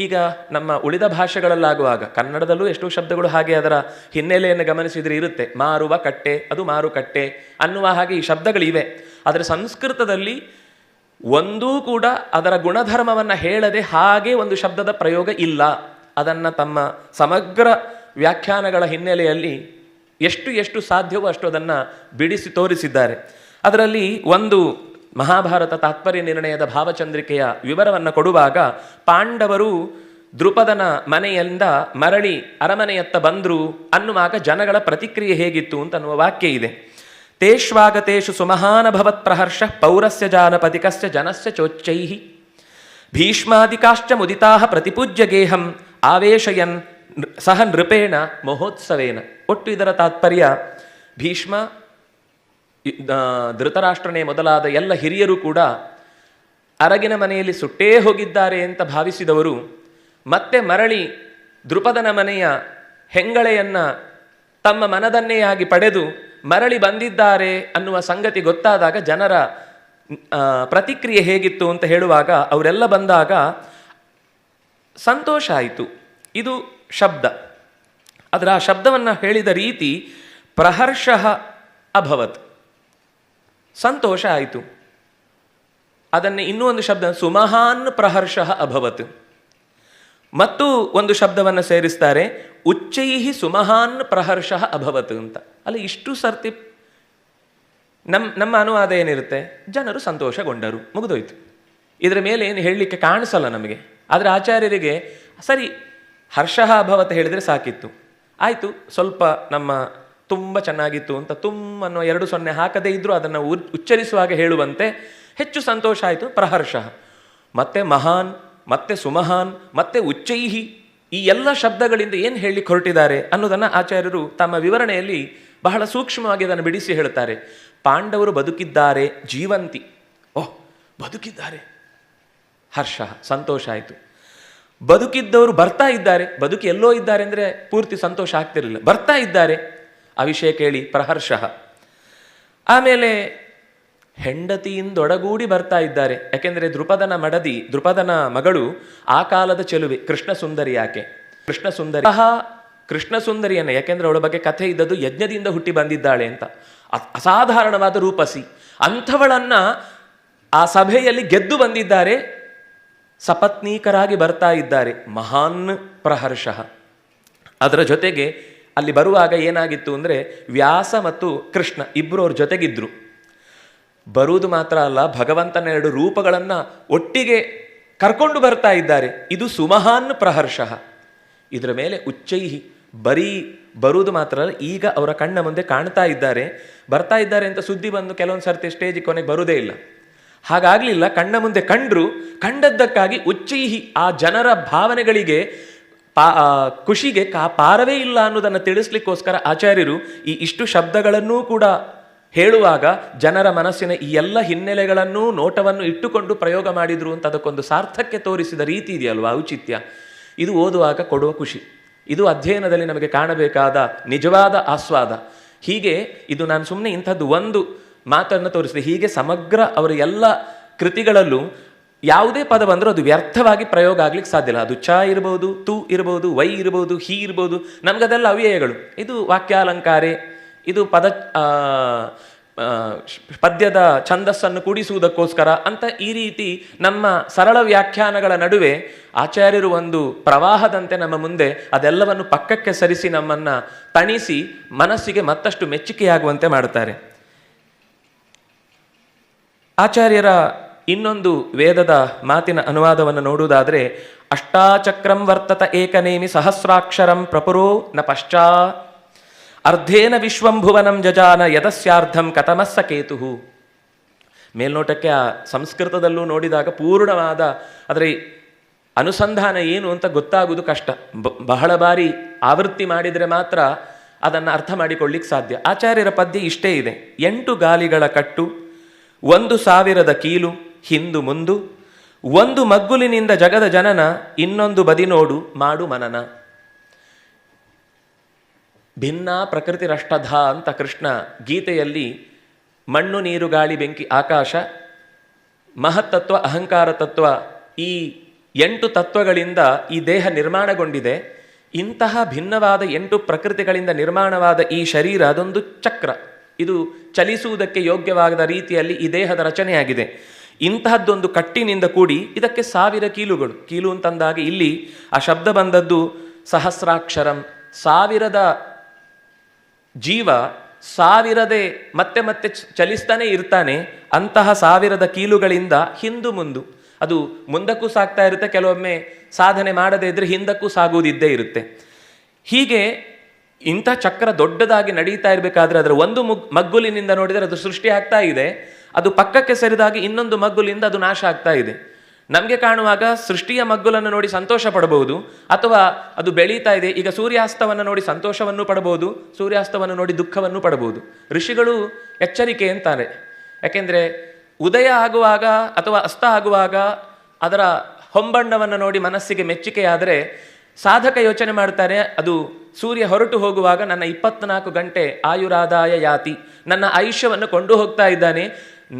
ಈಗ ನಮ್ಮ ಉಳಿದ ಭಾಷೆಗಳಲ್ಲಾಗುವಾಗ, ಕನ್ನಡದಲ್ಲೂ ಎಷ್ಟೋ ಶಬ್ದಗಳು ಹಾಗೆ ಅದರ ಹಿನ್ನೆಲೆಯನ್ನು ಗಮನಿಸಿದರೆ ಇರುತ್ತೆ. ಮಾರುವ ಕಟ್ಟೆ, ಅದು ಮಾರುಕಟ್ಟೆ ಅನ್ನುವ ಹಾಗೆ ಈ ಶಬ್ದಗಳಿವೆ. ಆದರೆ ಸಂಸ್ಕೃತದಲ್ಲಿ ಒಂದೂ ಕೂಡ ಅದರ ಗುಣಧರ್ಮವನ್ನು ಹೇಳದೆ ಹಾಗೆ ಒಂದು ಶಬ್ದದ ಪ್ರಯೋಗ ಇಲ್ಲ. ಅದನ್ನು ತಮ್ಮ ಸಮಗ್ರ ವ್ಯಾಖ್ಯಾನಗಳ ಹಿನ್ನೆಲೆಯಲ್ಲಿ ಎಷ್ಟು ಸಾಧ್ಯವೋ ಅಷ್ಟು ಅದನ್ನು ಬಿಡಿಸಿ ತೋರಿಸಿದ್ದಾರೆ. ಅದರಲ್ಲಿ ಒಂದು ಮಹಾಭಾರತ ತಾತ್ಪರ್ಯ ನಿರ್ಣಯದ ಭಾವಚಂದ್ರಿಕೆಯ ವಿವರವನ್ನು ಕೊಡುವಾಗ, ಪಾಂಡವರು ದೃಪದನ ಮನೆಯಿಂದ ಮರಳಿ ಅರಮನೆಯತ್ತ ಬಂದರು ಅನ್ನುವಾಗ ಜನಗಳ ಪ್ರತಿಕ್ರಿಯೆ ಹೇಗಿತ್ತು ಅಂತನ್ನುವ ವಾಕ್ಯ ಇದೆ. ತೇಷ್ವಾಗತೇಷು ಸುಮಹಾನಭವತ್ ಪ್ರಹರ್ಷ ಪೌರಸ್ಯ ಜಾನಪತಿಕಸ್ಯ ಜನಸ್ಯ ಚೋಚ್ಚೈಃ ಭೀಷ್ಮಾದಿಕಾಶ್ಚ ಮುದಿತಾಃ ಪ್ರತಿಪೂಜ್ಯ ಗೇಹಂ ಆವೇಶಯನ್ ಸಹ ನೃಪೇಣ ಮಹೋತ್ಸವೇನ. ಒಟ್ಟು ಇದರ ತಾತ್ಪರ್ಯ, ಭೀಷ್ಮ, ಧೃತರಾಷ್ಟ್ರನೇ ಮೊದಲಾದ ಎಲ್ಲ ಹಿರಿಯರು ಕೂಡ ಅರಗಿನ ಮನೆಯಲ್ಲಿ ಸುಟ್ಟೇ ಹೋಗಿದ್ದಾರೆ ಅಂತ ಭಾವಿಸಿದವರು ಮತ್ತೆ ಮರಳಿ ದೃಪದನ ಮನೆಯ ಹೆಂಗಳೆಯನ್ನು ತಮ್ಮ ಮನದನ್ನೆಯಾಗಿ ಪಡೆದು ಮರಳಿ ಬಂದಿದ್ದಾರೆ ಅನ್ನುವ ಸಂಗತಿ ಗೊತ್ತಾದಾಗ ಜನರ ಪ್ರತಿಕ್ರಿಯೆ ಹೇಗಿತ್ತು ಅಂತ ಹೇಳುವಾಗ, ಅವರೆಲ್ಲ ಬಂದಾಗ ಸಂತೋಷ ಆಯಿತು. ಇದು ಶಬ್ದ. ಆದರೆ ಆ ಶಬ್ದವನ್ನು ಹೇಳಿದ ರೀತಿ ಪ್ರಹರ್ಷಃ ಅಭವತ್, ಸಂತೋಷ ಆಯಿತು. ಅದನ್ನೇ ಇನ್ನೂ ಒಂದು ಶಬ್ದ ಸುಮಹಾನ್ ಪ್ರಹರ್ಷಃ ಅಭವತ್. ಮತ್ತು ಒಂದು ಶಬ್ದವನ್ನು ಸೇರಿಸ್ತಾರೆ, ಉಚ್ಚೈಹಿ ಸುಮಹಾನ್ ಪ್ರಹರ್ಷಃ ಅಭವತ್ ಅಂತ. ಅಲ್ಲಿ ಇಷ್ಟು ಸರ್ತಿ ನಮ್ಮ ಅನುವಾದ ಏನಿರುತ್ತೆ, ಜನರು ಸಂತೋಷಗೊಂಡರು, ಮುಗಿದೋಯ್ತು. ಇದರ ಮೇಲೆ ಏನು ಹೇಳಲಿಕ್ಕೆ ಕಾಣಿಸಲ್ಲ ನಮಗೆ. ಆದರೆ ಆಚಾರ್ಯರಿಗೆ ಸರಿ ಹರ್ಷಃ ಅಭವತ್ ಹೇಳಿದರೆ ಸಾಕಿತ್ತು, ಆಯಿತು, ಸ್ವಲ್ಪ ನಮ್ಮ ತುಂಬ ಚೆನ್ನಾಗಿತ್ತು ಅಂತ ಅನ್ನೋ 2 ಸೊನ್ನೆ ಹಾಕದೇ ಇದ್ದರೂ ಅದನ್ನು ಉಚ್ಚರಿಸುವಾಗ ಹೇಳುವಂತೆ ಹೆಚ್ಚು ಸಂತೋಷ ಆಯಿತು, ಪ್ರಹರ್ಷಃ. ಮತ್ತೆ ಮಹಾನ್, ಮತ್ತೆ ಸುಮಹಾನ್, ಮತ್ತೆ ಉಚ್ಚೈಹಿ, ಈ ಎಲ್ಲ ಶಬ್ದಗಳಿಂದ ಏನು ಹೇಳಲಿಕ್ಕೆ ಹೊರಟಿದ್ದಾರೆ ಅನ್ನೋದನ್ನು ಆಚಾರ್ಯರು ತಮ್ಮ ವಿವರಣೆಯಲ್ಲಿ ಬಹಳ ಸೂಕ್ಷ್ಮವಾಗಿ ಅದನ್ನು ಬಿಡಿಸಿ ಹೇಳುತ್ತಾರೆ. ಪಾಂಡವರು ಬದುಕಿದ್ದಾರೆ, ಜೀವಂತಿ, ಓಹ್ ಬದುಕಿದ್ದಾರೆ, ಹರ್ಷ, ಸಂತೋಷ ಆಯಿತು. ಬದುಕಿದ್ದವರು ಬರ್ತಾ ಇದ್ದಾರೆ, ಬದುಕಿ ಎಲ್ಲೋ ಇದ್ದಾರೆ ಅಂದರೆ ಪೂರ್ತಿ ಸಂತೋಷ ಆಗ್ತಿರಲಿಲ್ಲ, ಬರ್ತಾ ಇದ್ದಾರೆ, ಆ ವಿಷಯ ಕೇಳಿ ಪ್ರಹರ್ಷಃ. ಆಮೇಲೆ ಹೆಂಡತಿಯಿಂದೊಡಗೂಡಿ ಬರ್ತಾ ಇದ್ದಾರೆ. ಯಾಕೆಂದರೆ ದೃಪದನ ಮಗಳು ಆ ಕಾಲದ ಚೆಲುವೆ ಕೃಷ್ಣ ಸುಂದರಿ. ಯಾಕೆ ಕೃಷ್ಣ ಸುಂದರಿ? ಕೃಷ್ಣ ಸುಂದರಿಯನ್ನು, ಯಾಕೆಂದರೆ ಅವಳ ಬಗ್ಗೆ ಕಥೆ ಇದ್ದದ್ದು ಯಜ್ಞದಿಂದ ಹುಟ್ಟಿ ಬಂದಿದ್ದಾಳೆ ಅಂತ. ಅಸಾಧಾರಣವಾದ ರೂಪಸಿ ಅಂಥವಳನ್ನು ಆ ಸಭೆಯಲ್ಲಿ ಗೆದ್ದು ಬಂದಿದ್ದಾರೆ, ಸಪತ್ನೀಕರಾಗಿ ಬರ್ತಾ ಇದ್ದಾರೆ. ಮಹಾನ್ ಪ್ರಹರ್ಷಃ. ಅದರ ಜೊತೆಗೆ ಅಲ್ಲಿ ಬರುವಾಗ ಏನಾಗಿತ್ತು ಅಂದರೆ, ವ್ಯಾಸ ಮತ್ತು ಕೃಷ್ಣ ಇಬ್ಬರು ಅವ್ರ ಜೊತೆಗಿದ್ರು. ಬರುವುದು ಮಾತ್ರ ಅಲ್ಲ, ಭಗವಂತನ 2 ರೂಪಗಳನ್ನು ಒಟ್ಟಿಗೆ ಕರ್ಕೊಂಡು ಬರ್ತಾ ಇದ್ದಾರೆ. ಇದು ಸುಮಹಾನ್ ಪ್ರಹರ್ಷಃ. ಇದರ ಮೇಲೆ ಉಚ್ಚೈಹಿ, ಬರೀ ಬರುವುದು ಮಾತ್ರ ಅಲ್ಲ, ಈಗ ಅವರ ಕಣ್ಣ ಮುಂದೆ ಕಾಣ್ತಾ ಇದ್ದಾರೆ. ಬರ್ತಾ ಇದ್ದಾರೆ ಅಂತ ಸುದ್ದಿ ಬಂದು ಕೆಲವೊಂದು ಸರ್ತಿ ಸ್ಟೇಜಿಗೆ ಕೊನೆಗೆ ಬರುವುದೇ ಇಲ್ಲ. ಹಾಗಾಗಲಿಲ್ಲ, ಕಣ್ಣ ಮುಂದೆ ಕಂಡದ್ದಕ್ಕಾಗಿ ಉಚ್ಚೈಹಿ, ಆ ಜನರ ಭಾವನೆಗಳಿಗೆ ಖುಷಿಗೆ ಪಾರವೇ ಇಲ್ಲ ಅನ್ನೋದನ್ನು ತಿಳಿಸ್ಲಿಕ್ಕೋಸ್ಕರ ಆಚಾರ್ಯರು ಇಷ್ಟು ಶಬ್ದಗಳನ್ನೂ ಕೂಡ ಹೇಳುವಾಗ ಜನರ ಮನಸ್ಸಿನ ಈ ಎಲ್ಲ ಹಿನ್ನೆಲೆಗಳನ್ನೂ ನೋಟವನ್ನು ಇಟ್ಟುಕೊಂಡು ಪ್ರಯೋಗ ಮಾಡಿದ್ರು ಅಂತ ಅದಕ್ಕೊಂದು ಸಾರ್ಥಕ್ಯ ತೋರಿಸಿದ ರೀತಿ ಇದೆಯಲ್ವಾ, ಔಚಿತ್ಯ. ಇದು ಓದುವಾಗ ಕೊಡುವ ಖುಷಿ, ಇದು ಅಧ್ಯಯನದಲ್ಲಿ ನಮಗೆ ಕಾಣಬೇಕಾದ ನಿಜವಾದ ಆಸ್ವಾದ. ಹೀಗೆ ಇದು ನಾನು ಸುಮ್ಮನೆ ಇಂಥದ್ದು ಒಂದು ಮಾತನ್ನು ತೋರಿಸಿದೆ. ಹೀಗೆ ಸಮಗ್ರ ಅವರ ಎಲ್ಲ ಕೃತಿಗಳಲ್ಲೂ ಯಾವುದೇ ಪದ ಬಂದರೂ ಅದು ವ್ಯರ್ಥವಾಗಿ ಪ್ರಯೋಗ ಆಗ್ಲಿಕ್ಕೆ ಸಾಧ್ಯ ಇಲ್ಲ. ಅದು ಚ ಇರ್ಬೋದು, ತು ಇರ್ಬೋದು, ವೈ ಇರ್ಬೋದು, ಹಿ ಇರ್ಬೋದು, ನಮಗದೆಲ್ಲ ಅವ್ಯಯಗಳು. ಇದು ವಾಕ್ಯಾಲಂಕಾರೆ, ಇದು ಪದ್ಯದ ಛಂದಸ್ಸನ್ನು ಕೂಡಿಸುವುದಕ್ಕೋಸ್ಕರ ಅಂತ ಈ ರೀತಿ ನಮ್ಮ ಸರಳ ವ್ಯಾಖ್ಯಾನಗಳ ನಡುವೆ ಆಚಾರ್ಯರು ಒಂದು ಪ್ರವಾಹದಂತೆ ನಮ್ಮ ಮುಂದೆ ಅದೆಲ್ಲವನ್ನು ಪಕ್ಕಕ್ಕೆ ಸರಿಸಿ ನಮ್ಮನ್ನು ತಣಿಸಿ ಮನಸ್ಸಿಗೆ ಮತ್ತಷ್ಟು ಮೆಚ್ಚುಗೆಯಾಗುವಂತೆ ಮಾಡುತ್ತಾರೆ. ಆಚಾರ್ಯರ ಇನ್ನೊಂದು ವೇದದ ಮಾತಿನ ಅನುವಾದವನ್ನು ನೋಡುವುದಾದರೆ, ಅಷ್ಟಾಚಕ್ರಂ ವರ್ತತ ಏಕನೇಮಿ ಸಹಸ್ರಾಕ್ಷರಂ ಪ್ರಪುರೋ ನ ಪಶ್ಚಾ ಅರ್ಧೇನ ವಿಶ್ವಂಭುವನಂ ಜಜಾನ ಯದಸ್ಯಾರ್ಧಂ ಕಥಮಸ್ಸ ಕೇತುಹು. ಮೇಲ್ನೋಟಕ್ಕೆ ಆ ಸಂಸ್ಕೃತದಲ್ಲೂ ನೋಡಿದಾಗ ಪೂರ್ಣವಾದ ಅದರ ಅನುಸಂಧಾನ ಏನು ಅಂತ ಗೊತ್ತಾಗುವುದು ಕಷ್ಟ. ಬಹಳ ಬಾರಿ ಆವೃತ್ತಿ ಮಾಡಿದರೆ ಮಾತ್ರ ಅದನ್ನು ಅರ್ಥ ಮಾಡಿಕೊಳ್ಳಿಕ್ಕೆ ಸಾಧ್ಯ. ಆಚಾರ್ಯರ ಪದ್ಯ ಇಷ್ಟೇ ಇದೆ: 8 ಗಾಲಿಗಳ ಕಟ್ಟು, 1,000 ಕೀಲು ಹಿಂದು ಮುಂದು, ಒಂದು ಮಗ್ಗುಲಿನಿಂದ ಜಗದ ಜನನ, ಇನ್ನೊಂದು ಬದಿ ನೋಡು ಮಾಡು ಮನನ. ಭಿನ್ನ ಪ್ರಕೃತಿರಷ್ಟಧ ಅಂತ ಕೃಷ್ಣ ಗೀತೆಯಲ್ಲಿ ಮಣ್ಣು ನೀರು ಗಾಳಿ ಬೆಂಕಿ ಆಕಾಶ, ಮಹತ್ತತ್ವ ಅಹಂಕಾರ ತತ್ವ, ಈ 8 ತತ್ವಗಳಿಂದ ಈ ದೇಹ ನಿರ್ಮಾಣಗೊಂಡಿದೆ. ಇಂತಹ ಭಿನ್ನವಾದ 8 ಪ್ರಕೃತಿಗಳಿಂದ ನಿರ್ಮಾಣವಾದ ಈ ಶರೀರ ಅದೊಂದು ಚಕ್ರ. ಇದು ಚಲಿಸುವುದಕ್ಕೆ ಯೋಗ್ಯವಾದ ರೀತಿಯಲ್ಲಿ ಈ ದೇಹದ ರಚನೆಯಾಗಿದೆ. ಇಂತಹದ್ದೊಂದು ಕಟ್ಟಿನಿಂದ ಕೂಡಿ ಇದಕ್ಕೆ 1000 ಕೀಲುಗಳು. ಕೀಲು ಅಂತಂದಾಗ ಇಲ್ಲಿ ಆ ಶಬ್ದ ಬಂದದ್ದು ಸಹಸ್ರಾಕ್ಷರಂ. 1000 ಜೀವ 1000 ಮತ್ತೆ ಮತ್ತೆ ಚಲಿಸ್ತಾನೆ ಇರ್ತಾನೆ. ಅಂತಹ 1000 ಕೀಲುಗಳಿಂದ ಹಿಂದು ಮುಂದು ಅದು ಮುಂದಕ್ಕೂ ಸಾಗ್ತಾ ಇರುತ್ತೆ. ಕೆಲವೊಮ್ಮೆ ಸಾಧನೆ ಮಾಡದೇ ಇದ್ರೆ ಹಿಂದಕ್ಕೂ ಸಾಗುವುದಿದ್ದೇ ಇರುತ್ತೆ. ಹೀಗೆ ಇಂಥ ಚಕ್ರ ದೊಡ್ಡದಾಗಿ ನಡೀತಾ ಇರಬೇಕಾದ್ರೆ ಅದರ ಒಂದು ಮಗ್ಗುಲಿನಿಂದ ನೋಡಿದರೆ ಅದು ಸೃಷ್ಟಿ ಆಗ್ತಾ ಇದೆ. ಅದು ಪಕ್ಕಕ್ಕೆ ಸರಿದಾಗಿ ಇನ್ನೊಂದು ಮಗ್ಗುಲಿಂದ ಅದು ನಾಶ ಆಗ್ತಾ ಇದೆ. ನಮಗೆ ಕಾಣುವಾಗ ಸೃಷ್ಟಿಯ ಮಗ್ಗುಲನ್ನು ನೋಡಿ ಸಂತೋಷ ಪಡಬಹುದು, ಅಥವಾ ಅದು ಬೆಳೀತಾ ಇದೆ. ಈಗ ಸೂರ್ಯಾಸ್ತವನ್ನು ನೋಡಿ ಸಂತೋಷವನ್ನು ಪಡಬಹುದು, ಸೂರ್ಯಾಸ್ತವನ್ನು ನೋಡಿ ದುಃಖವನ್ನು ಪಡಬಹುದು. ಋಷಿಗಳು ಎಚ್ಚರಿಕೆ ಅಂತಾರೆ. ಯಾಕೆಂದರೆ ಉದಯ ಆಗುವಾಗ ಅಥವಾ ಅಸ್ತ ಆಗುವಾಗ ಅದರ ಹೊಂಬಣ್ಣವನ್ನು ನೋಡಿ ಮನಸ್ಸಿಗೆ ಮೆಚ್ಚುಗೆಯಾದರೆ ಸಾಧಕ ಯೋಚನೆ ಮಾಡ್ತಾರೆ, ಅದು ಸೂರ್ಯ ಹೊರಟು ಹೋಗುವಾಗ ನನ್ನ 24 ಗಂಟೆ ಆಯುರಾದಾಯ ಯಾತಿ, ನನ್ನ ಆಯುಷ್ಯವನ್ನು ಕೊಂಡು ಹೋಗ್ತಾ ಇದ್ದಾನೆ.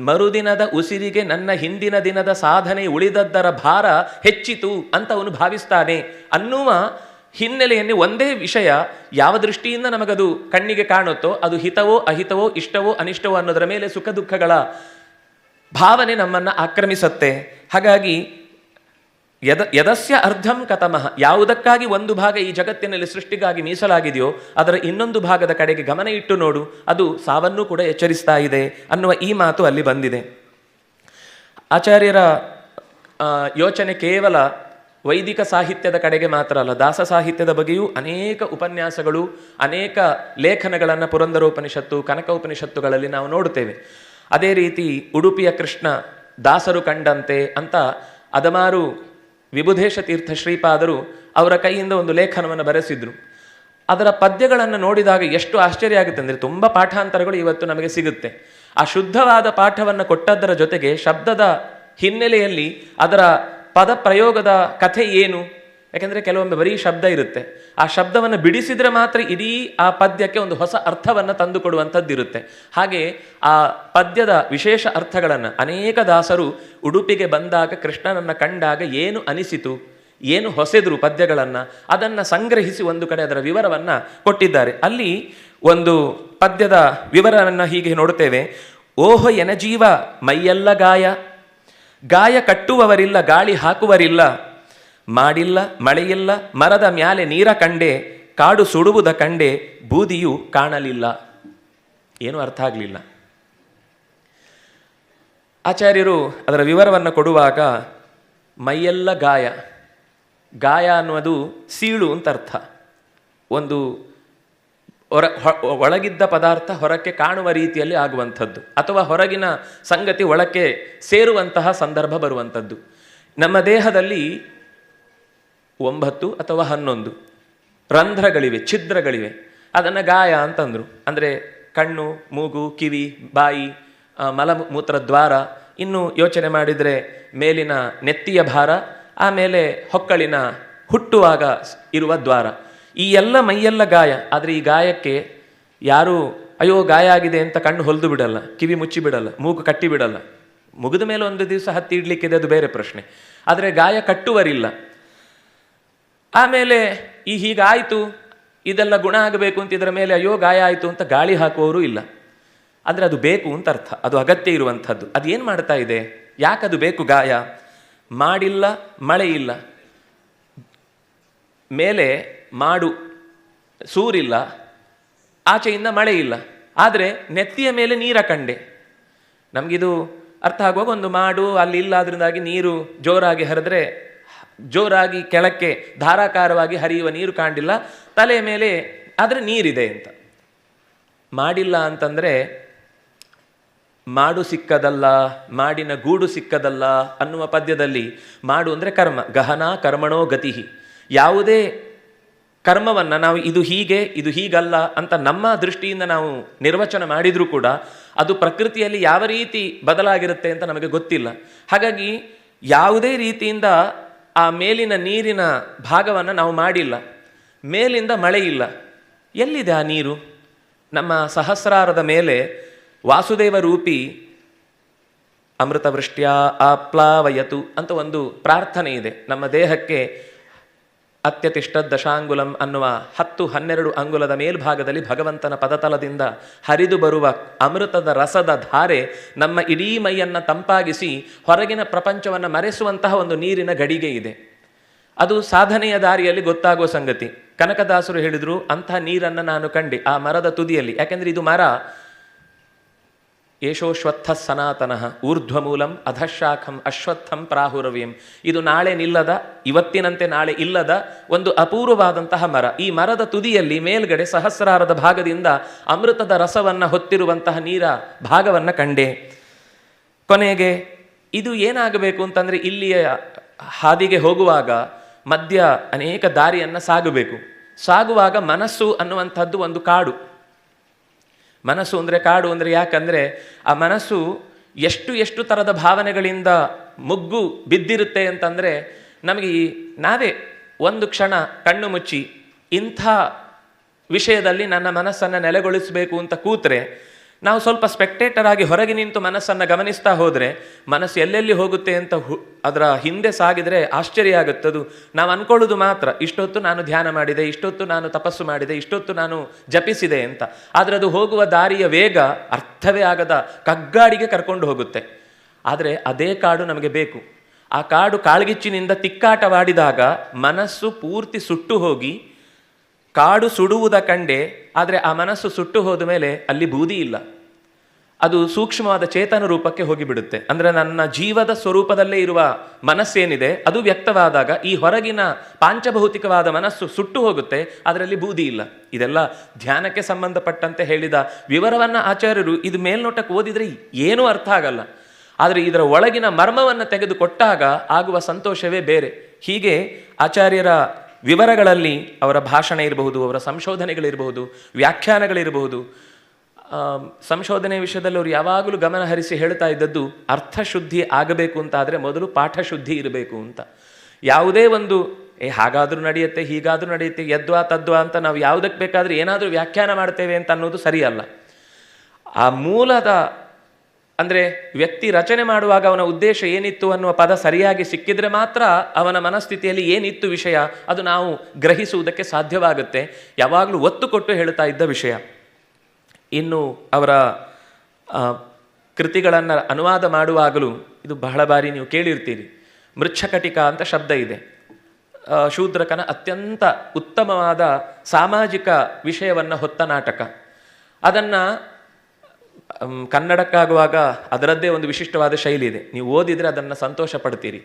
ಮರುದಿನದ ಉಸಿರಿಗೆ ನನ್ನ ಹಿಂದಿನ ದಿನದ ಸಾಧನೆ ಉಳಿದದ್ದರ ಭಾರ ಹೆಚ್ಚಿತು ಅಂತ ಅವನು ಭಾವಿಸ್ತಾನೆ ಅನ್ನುವ ಹಿನ್ನೆಲೆಯಲ್ಲಿ ಒಂದೇ ವಿಷಯ ಯಾವ ದೃಷ್ಟಿಯಿಂದ ನಮಗದು ಕಣ್ಣಿಗೆ ಕಾಣುತ್ತೋ ಅದು ಹಿತವೋ ಅಹಿತವೋ ಇಷ್ಟವೋ ಅನಿಷ್ಟವೋ ಅನ್ನೋದರ ಮೇಲೆ ಸುಖ ದುಃಖಗಳ ಭಾವನೆ ನಮ್ಮನ್ನು ಆಕ್ರಮಿಸುತ್ತೆ. ಹಾಗಾಗಿ ಯದಸ್ಯ ಅರ್ಧಂ ಕತಮಃ, ಯಾವುದಕ್ಕಾಗಿ ಒಂದು ಭಾಗ ಈ ಜಗತ್ತಿನಲ್ಲಿ ಸೃಷ್ಟಿಗಾಗಿ ಮೀಸಲಾಗಿದೆಯೋ ಅದರ ಇನ್ನೊಂದು ಭಾಗದ ಕಡೆಗೆ ಗಮನ ಇಟ್ಟು ನೋಡು, ಅದು ಸಾವನ್ನು ಕೂಡ ಎಚ್ಚರಿಸ್ತಾ ಇದೆ ಅನ್ನುವ ಈ ಮಾತು ಅಲ್ಲಿ ಬಂದಿದೆ. ಆಚಾರ್ಯರ ಯೋಚನೆ ಕೇವಲ ವೈದಿಕ ಸಾಹಿತ್ಯದ ಕಡೆಗೆ ಮಾತ್ರ ಅಲ್ಲ, ದಾಸ ಸಾಹಿತ್ಯದ ಬಗ್ಗೆಯೂ ಅನೇಕ ಉಪನ್ಯಾಸಗಳು, ಅನೇಕ ಲೇಖನಗಳನ್ನು ಪುರಂದರೋಪನಿಷತ್ತು, ಕನಕ ಉಪನಿಷತ್ತುಗಳಲ್ಲಿ ನಾವು ನೋಡುತ್ತೇವೆ. ಅದೇ ರೀತಿ ಉಡುಪಿಯ ಕೃಷ್ಣ ದಾಸರು ಕಂಡಂತೆ ಅಂತ ಅದಮಾರು ವಿಭುಧೇಶ ತೀರ್ಥ ಶ್ರೀಪಾದರು ಅವರ ಕೈಯಿಂದ ಒಂದು ಲೇಖನವನ್ನು ಬರೆಸಿದ್ರು. ಅದರ ಪದ್ಯಗಳನ್ನು ನೋಡಿದಾಗ ಎಷ್ಟು ಆಶ್ಚರ್ಯ ಆಗುತ್ತೆ ಅಂದರೆ ತುಂಬ ಪಾಠಾಂತರಗಳು ಇವತ್ತು ನಮಗೆ ಸಿಗುತ್ತೆ. ಆ ಶುದ್ಧವಾದ ಪಾಠವನ್ನು ಕೊಟ್ಟದ್ದರ ಜೊತೆಗೆ ಶಬ್ದದ ಹಿನ್ನೆಲೆಯಲ್ಲಿ ಅದರ ಪದ ಪ್ರಯೋಗದ ಕಥೆ ಏನು, ಯಾಕೆಂದರೆ ಕೆಲವೊಮ್ಮೆ ಬರೀ ಶಬ್ದ ಇರುತ್ತೆ, ಆ ಶಬ್ದವನ್ನು ಬಿಡಿಸಿದರೆ ಮಾತ್ರ ಇಡೀ ಆ ಪದ್ಯಕ್ಕೆ ಒಂದು ಹೊಸ ಅರ್ಥವನ್ನು ತಂದುಕೊಡುವಂಥದ್ದಿರುತ್ತೆ. ಹಾಗೆ ಆ ಪದ್ಯದ ವಿಶೇಷ ಅರ್ಥಗಳನ್ನು ಅನೇಕ ದಾಸರು ಉಡುಪಿಗೆ ಬಂದಾಗ ಕೃಷ್ಣನನ್ನು ಕಂಡಾಗ ಏನು ಅನಿಸಿತು, ಏನು ಹೊಸೆದ್ರು ಪದ್ಯಗಳನ್ನು, ಅದನ್ನು ಸಂಗ್ರಹಿಸಿ ಒಂದು ಕಡೆ ಅದರ ವಿವರವನ್ನು ಕೊಟ್ಟಿದ್ದಾರೆ. ಅಲ್ಲಿ ಒಂದು ಪದ್ಯದ ವಿವರವನ್ನು ಹೀಗೆ ನೋಡುತ್ತೇವೆ. ಓಹೋ ಎನಜೀವ ಮೈಯೆಲ್ಲ ಗಾಯ, ಗಾಯ ಕಟ್ಟುವವರಿಲ್ಲ ಗಾಳಿ ಹಾಕುವರಿಲ್ಲ, ಮಾಡಿಲ್ಲ ಮಳೆಯಿಲ್ಲ ಮರದ ಮ್ಯಾಲೆ ನೀರ ಕಂಡೆ, ಕಾಡು ಸುಡುವುದ ಕಂಡೆ ಬೂದಿಯು ಕಾಣಲಿಲ್ಲ. ಏನು ಅರ್ಥ ಆಗಲಿಲ್ಲ. ಆಚಾರ್ಯರು ಅದರ ವಿವರವನ್ನು ಕೊಡುವಾಗ ಮೈಯೆಲ್ಲ ಗಾಯ, ಗಾಯ ಅನ್ನುವುದು ಸೀಳು ಅಂತ ಅರ್ಥ. ಒಂದು ಒಳಗಿದ್ದ ಪದಾರ್ಥ ಹೊರಕ್ಕೆ ಕಾಣುವ ರೀತಿಯಲ್ಲಿ ಆಗುವಂಥದ್ದು, ಅಥವಾ ಹೊರಗಿನ ಸಂಗತಿ ಒಳಕ್ಕೆ ಸೇರುವಂತಹ ಸಂದರ್ಭ ಬರುವಂಥದ್ದು. ನಮ್ಮ ದೇಹದಲ್ಲಿ 9 ಅಥವಾ 11 ರಂಧ್ರಗಳಿವೆ, ಛಿದ್ರಗಳಿವೆ. ಅದನ್ನು ಗಾಯ ಅಂತಂದರು. ಅಂದರೆ ಕಣ್ಣು, ಮೂಗು, ಕಿವಿ, ಬಾಯಿ, ಮಲಮೂತ್ರ ದ್ವಾರ, ಇನ್ನು ಯೋಚನೆ ಮಾಡಿದರೆ ಮೇಲಿನ ನೆತ್ತಿಯ ಭಾರ, ಆಮೇಲೆ ಹೊಕ್ಕಳಿನ ಹುಟ್ಟುವಾಗ ಇರುವ ದ್ವಾರ, ಈ ಎಲ್ಲ ಮೈಯೆಲ್ಲ ಗಾಯ. ಆದರೆ ಈ ಗಾಯಕ್ಕೆ ಯಾರೂ ಅಯ್ಯೋ ಗಾಯ ಆಗಿದೆ ಅಂತ ಕಣ್ಣು ಹೊಲಿದು ಬಿಡಲ್ಲ, ಕಿವಿ ಮುಚ್ಚಿ ಬಿಡಲ್ಲ, ಮೂಗು ಕಟ್ಟಿ ಬಿಡಲ್ಲ. ಮುಗಿದ ಮೇಲೆ ಒಂದು ದಿವಸ ಹತ್ತಿ ಇಡ್ಲಿಕ್ಕಿದೆ, ಅದು ಬೇರೆ ಪ್ರಶ್ನೆ. ಆದರೆ ಗಾಯ ಕಟ್ಟುವರಿಲ್ಲ. ಆಮೇಲೆ ಹೀಗಾಯಿತು, ಇದೆಲ್ಲ ಗುಣ ಆಗಬೇಕು ಅಂತ ಇದರ ಮೇಲೆ ಅಯ್ಯೋ ಗಾಯ ಆಯಿತು ಅಂತ ಗಾಳಿ ಹಾಕುವವರು ಇಲ್ಲ. ಅಂದರೆ ಅದು ಬೇಕು ಅಂತ ಅರ್ಥ, ಅದು ಅಗತ್ಯ ಇರುವಂಥದ್ದು. ಅದು ಏನು ಮಾಡ್ತಾ ಇದೆ, ಯಾಕದು ಬೇಕು ಗಾಯ? ಮಾಡಿಲ್ಲ ಮಳೆ ಇಲ್ಲ, ಮೇಲೆ ಮಾಡು ಸೂರಿಲ್ಲ, ಆಚೆಯಿಂದ ಮಳೆ ಇಲ್ಲ, ಆದರೆ ನೆತ್ತಿಯ ಮೇಲೆ ನೀರ ಕಂಡೆ. ನಮಗಿದು ಅರ್ಥ ಆಗುವಾಗ ಒಂದು ಮಾಡು ಅಲ್ಲಿ ಇಲ್ಲ, ಅದರಿಂದಾಗಿ ನೀರು ಜೋರಾಗಿ ಹರಿದ್ರೆ ಜೋರಾಗಿ ಕೆಳಕ್ಕೆ ಧಾರಾಕಾರವಾಗಿ ಹರಿಯುವ ನೀರು ಕಾಣಿಲ್ಲ, ತಲೆಯ ಮೇಲೆ ಆದರೆ ನೀರಿದೆ ಅಂತ. ಮಾಡಿಲ್ಲ ಅಂತಂದರೆ ಮಾಡು ಸಿಕ್ಕದಲ್ಲ, ಮಾಡಿನ ಗೂಡು ಸಿಕ್ಕದಲ್ಲ ಅನ್ನುವ ಪದ್ಯದಲ್ಲಿ ಮಾಡು ಅಂದರೆ ಕರ್ಮ, ಗಹನ ಕರ್ಮಣೋ ಗತಿ. ಯಾವುದೇ ಕರ್ಮವನ್ನು ನಾವು ಇದು ಹೀಗೆ ಇದು ಹೀಗಲ್ಲ ಅಂತ ನಮ್ಮ ದೃಷ್ಟಿಯಿಂದ ನಾವು ನಿರ್ವಚನ ಮಾಡಿದರೂ ಕೂಡ ಅದು ಪ್ರಕೃತಿಯಲ್ಲಿ ಯಾವ ರೀತಿ ಬದಲಾಗಿರುತ್ತೆ ಅಂತ ನಮಗೆ ಗೊತ್ತಿಲ್ಲ. ಹಾಗಾಗಿ ಯಾವುದೇ ರೀತಿಯಿಂದ ಆ ಮೇಲಿನ ನೀರಿನ ಭಾಗವನ್ನು ನಾವು ಮಾಡಿಲ್ಲ. ಮೇಲಿಂದ ಮಳೆ ಇಲ್ಲ. ಎಲ್ಲಿದೆ ಆ ನೀರು? ನಮ್ಮ ಸಹಸ್ರಾರದ ಮೇಲೆ ವಾಸುದೇವ ರೂಪಿ ಅಮೃತವೃಷ್ಟ್ಯ ಆಪ್ಲಾವಯತು ಅಂತ ಒಂದು ಪ್ರಾರ್ಥನೆ ಇದೆ. ನಮ್ಮ ದೇಹಕ್ಕೆ ಅತ್ಯತಿಷ್ಠ ದಶಾಂಗುಲಂ ಅನ್ನುವ 10-12 ಅಂಗುಲದ ಮೇಲ್ಭಾಗದಲ್ಲಿ ಭಗವಂತನ ಪದತಲದಿಂದ ಹರಿದು ಬರುವ ಅಮೃತದ ರಸದ ಧಾರೆ ನಮ್ಮ ಇಡೀ ಮೈಯನ್ನು ತಂಪಾಗಿಸಿ ಹೊರಗಿನ ಪ್ರಪಂಚವನ್ನು ಮರೆಸುವಂತಹ ಒಂದು ನೀರಿನ ಗಡಿಗೆ ಇದೆ. ಅದು ಸಾಧನೆಯ ದಾರಿಯಲ್ಲಿ ಗೊತ್ತಾಗುವ ಸಂಗತಿ. ಕನಕದಾಸರು ಹೇಳಿದರು, ಅಂಥ ನೀರನ್ನು ನಾನು ಕಂಡೆ ಆ ಮರದ ತುದಿಯಲ್ಲಿ. ಯಾಕೆಂದರೆ ಇದು ಮರ ಯಶೋಶ್ವತ್ಥ ಸನಾತನಃ ಊರ್ಧ್ವಮೂಲಂ ಅಧಶಾಖಂ ಅಶ್ವತ್ಥಂ ಪ್ರಾಹುರವ್ಯಂ. ಇದು ನಾಳೆ ನಿಲ್ಲದ, ಇವತ್ತಿನಂತೆ ನಾಳೆ ಇಲ್ಲದ ಒಂದು ಅಪೂರ್ವವಾದಂತಹ ಮರ. ಈ ಮರದ ತುದಿಯಲ್ಲಿ ಮೇಲ್ಗಡೆ ಸಹಸ್ರಾರದ ಭಾಗದಿಂದ ಅಮೃತದ ರಸವನ್ನು ಹೊತ್ತಿರುವಂತಹ ನೀರ ಭಾಗವನ್ನು ಕಂಡೆ. ಕೊನೆಗೆ ಇದು ಏನಾಗಬೇಕು ಅಂತಂದರೆ, ಇಲ್ಲಿಯ ಹಾದಿಗೆ ಹೋಗುವಾಗ ಮಧ್ಯ ಅನೇಕ ದಾರಿಯನ್ನು ಸಾಗಬೇಕು. ಸಾಗುವಾಗ ಮನಸ್ಸು ಅನ್ನುವಂಥದ್ದು ಒಂದು ಕಾಡು. ಮನಸ್ಸು ಅಂದರೆ ಕಾಡು ಅಂದರೆ ಯಾಕಂದರೆ ಆ ಮನಸ್ಸು ಎಷ್ಟು ಥರದ ಭಾವನೆಗಳಿಂದ ಮುಗ್ಗು ಬಿದ್ದಿರುತ್ತೆ ಅಂತಂದರೆ, ನಮಗೆ ನಾವೇ ಒಂದು ಕ್ಷಣ ಕಣ್ಣು ಮುಚ್ಚಿ ಇಂಥ ವಿಷಯದಲ್ಲಿ ನನ್ನ ಮನಸ್ಸನ್ನು ನೆಲೆಗೊಳಿಸಬೇಕು ಅಂತ ಕೂತ್ರೆ, ನಾವು ಸ್ವಲ್ಪ ಸ್ಪೆಕ್ಟೇಟರ್ ಆಗಿ ಹೊರಗೆ ನಿಂತು ಮನಸ್ಸನ್ನು ಗಮನಿಸ್ತಾ ಹೋದರೆ ಮನಸ್ಸು ಎಲ್ಲೆಲ್ಲಿ ಹೋಗುತ್ತೆ ಅಂತ ಅದರ ಹಿಂದೆ ಸಾಗಿದರೆ ಆಶ್ಚರ್ಯ ಆಗುತ್ತದು. ನಾವು ಅಂದ್ಕೊಳ್ಳೋದು ಮಾತ್ರ, ಇಷ್ಟೊತ್ತು ನಾನು ಧ್ಯಾನ ಮಾಡಿದೆ, ಇಷ್ಟೊತ್ತು ನಾನು ತಪಸ್ಸು ಮಾಡಿದೆ, ಇಷ್ಟೊತ್ತು ನಾನು ಜಪಿಸಿದೆ ಅಂತ. ಆದರೆ ಅದು ಹೋಗುವ ದಾರಿಯ ವೇಗ ಅರ್ಥವೇ ಆಗದ ಕಗ್ಗಾಡಿಗೆ ಕರ್ಕೊಂಡು ಹೋಗುತ್ತೆ. ಆದರೆ ಅದೇ ಕಾಡು ನಮಗೆ ಬೇಕು. ಆ ಕಾಡು ಕಾಳ್ಗಿಚ್ಚಿನಿಂದ ತಿಕ್ಕಾಟವಾಡಿದಾಗ ಮನಸ್ಸು ಪೂರ್ತಿ ಸುಟ್ಟು ಹೋಗಿ, ಕಾಡು ಸುಡುವುದ ಕಂಡೆ, ಆದರೆ ಆ ಮನಸ್ಸು ಸುಟ್ಟು ಹೋದ ಮೇಲೆ ಅಲ್ಲಿ ಬೂದಿ ಇಲ್ಲ. ಅದು ಸೂಕ್ಷ್ಮವಾದ ಚೇತನ ರೂಪಕ್ಕೆ ಹೋಗಿಬಿಡುತ್ತೆ. ಅಂದರೆ ನನ್ನ ಜೀವದ ಸ್ವರೂಪದಲ್ಲೇ ಇರುವ ಮನಸ್ಸೇನಿದೆ ಅದು ವ್ಯಕ್ತವಾದಾಗ ಈ ಹೊರಗಿನ ಪಾಂಚಭೌತಿಕವಾದ ಮನಸ್ಸು ಸುಟ್ಟು ಹೋಗುತ್ತೆ, ಅದರಲ್ಲಿ ಬೂದಿ ಇಲ್ಲ. ಇದೆಲ್ಲ ಧ್ಯಾನಕ್ಕೆ ಸಂಬಂಧಪಟ್ಟಂತೆ ಹೇಳಿದ ವಿವರವನ್ನು ಆಚಾರ್ಯರು ಇದು ಮೇಲ್ನೋಟಕ್ಕೆ ಓದಿದರೆ ಏನೂ ಅರ್ಥ ಆಗಲ್ಲ. ಆದರೆ ಇದರ ಒಳಗಿನ ಮರ್ಮವನ್ನು ತೆಗೆದುಕೊಟ್ಟಾಗ ಆಗುವ ಸಂತೋಷವೇ ಬೇರೆ. ಹೀಗೆ ಆಚಾರ್ಯರ ವಿವರಗಳಲ್ಲಿ ಅವರ ಭಾಷಣ ಇರಬಹುದು, ಅವರ ಸಂಶೋಧನೆಗಳಿರಬಹುದು, ವ್ಯಾಖ್ಯಾನಗಳಿರಬಹುದು. ಸಂಶೋಧನೆ ವಿಷಯದಲ್ಲಿ ಅವರು ಯಾವಾಗಲೂ ಗಮನ ಹರಿಸಿ ಹೇಳ್ತಾ ಇದ್ದದ್ದು ಅರ್ಥಶುದ್ಧಿ ಆಗಬೇಕು ಅಂತ ಆದರೆ ಮೊದಲು ಪಾಠಶುದ್ಧಿ ಇರಬೇಕು ಅಂತ. ಯಾವುದೇ ಒಂದು ಹಾಗಾದರೂ ನಡೆಯುತ್ತೆ, ಹೀಗಾದರೂ ನಡೆಯುತ್ತೆ, ಯದ್ವಾ ತದ್ವಾ ಅಂತ ನಾವು ಯಾವುದಕ್ಕೆ ಬೇಕಾದರೂ ಏನಾದರೂ ವ್ಯಾಖ್ಯಾನ ಮಾಡ್ತೇವೆ ಅಂತ ಅನ್ನೋದು ಸರಿಯಲ್ಲ. ಆ ಮೂಲದ ಅಂದರೆ ವ್ಯಕ್ತಿ ರಚನೆ ಮಾಡುವಾಗ ಅವನ ಉದ್ದೇಶ ಏನಿತ್ತು ಅನ್ನುವ ಪದ ಸರಿಯಾಗಿ ಸಿಕ್ಕಿದ್ರೆ ಮಾತ್ರ ಅವನ ಮನಸ್ಥಿತಿಯಲ್ಲಿ ಏನಿತ್ತು ವಿಷಯ ಅದು ನಾವು ಗ್ರಹಿಸುವುದಕ್ಕೆ ಸಾಧ್ಯವಾಗುತ್ತೆ. ಯಾವಾಗಲೂ ಒತ್ತು ಕೊಟ್ಟು ಹೇಳ್ತಾ ಇದ್ದ ವಿಷಯ. ಇನ್ನು ಅವರ ಕೃತಿಗಳನ್ನು ಅನುವಾದ ಮಾಡುವಾಗಲೂ ಇದು ಬಹಳ ಬಾರಿ ನೀವು ಕೇಳಿರ್ತೀರಿ. ಮೃಚ್ಛಕಟಿಕ ಅಂತ ಶಬ್ದ ಇದೆ. ಶೂದ್ರಕನ ಅತ್ಯಂತ ಉತ್ತಮವಾದ ಸಾಮಾಜಿಕ ವಿಷಯವನ್ನು ಹೊತ್ತ ನಾಟಕ. ಅದನ್ನು ಕನ್ನಡಕ್ಕಾಗುವಾಗ ಅದರದ್ದೇ ಒಂದು ವಿಶಿಷ್ಟವಾದ ಶೈಲಿ ಇದೆ. ನೀವು ಓದಿದರೆ ಅದನ್ನು ಸಂತೋಷ ಪಡ್ತೀರಿ.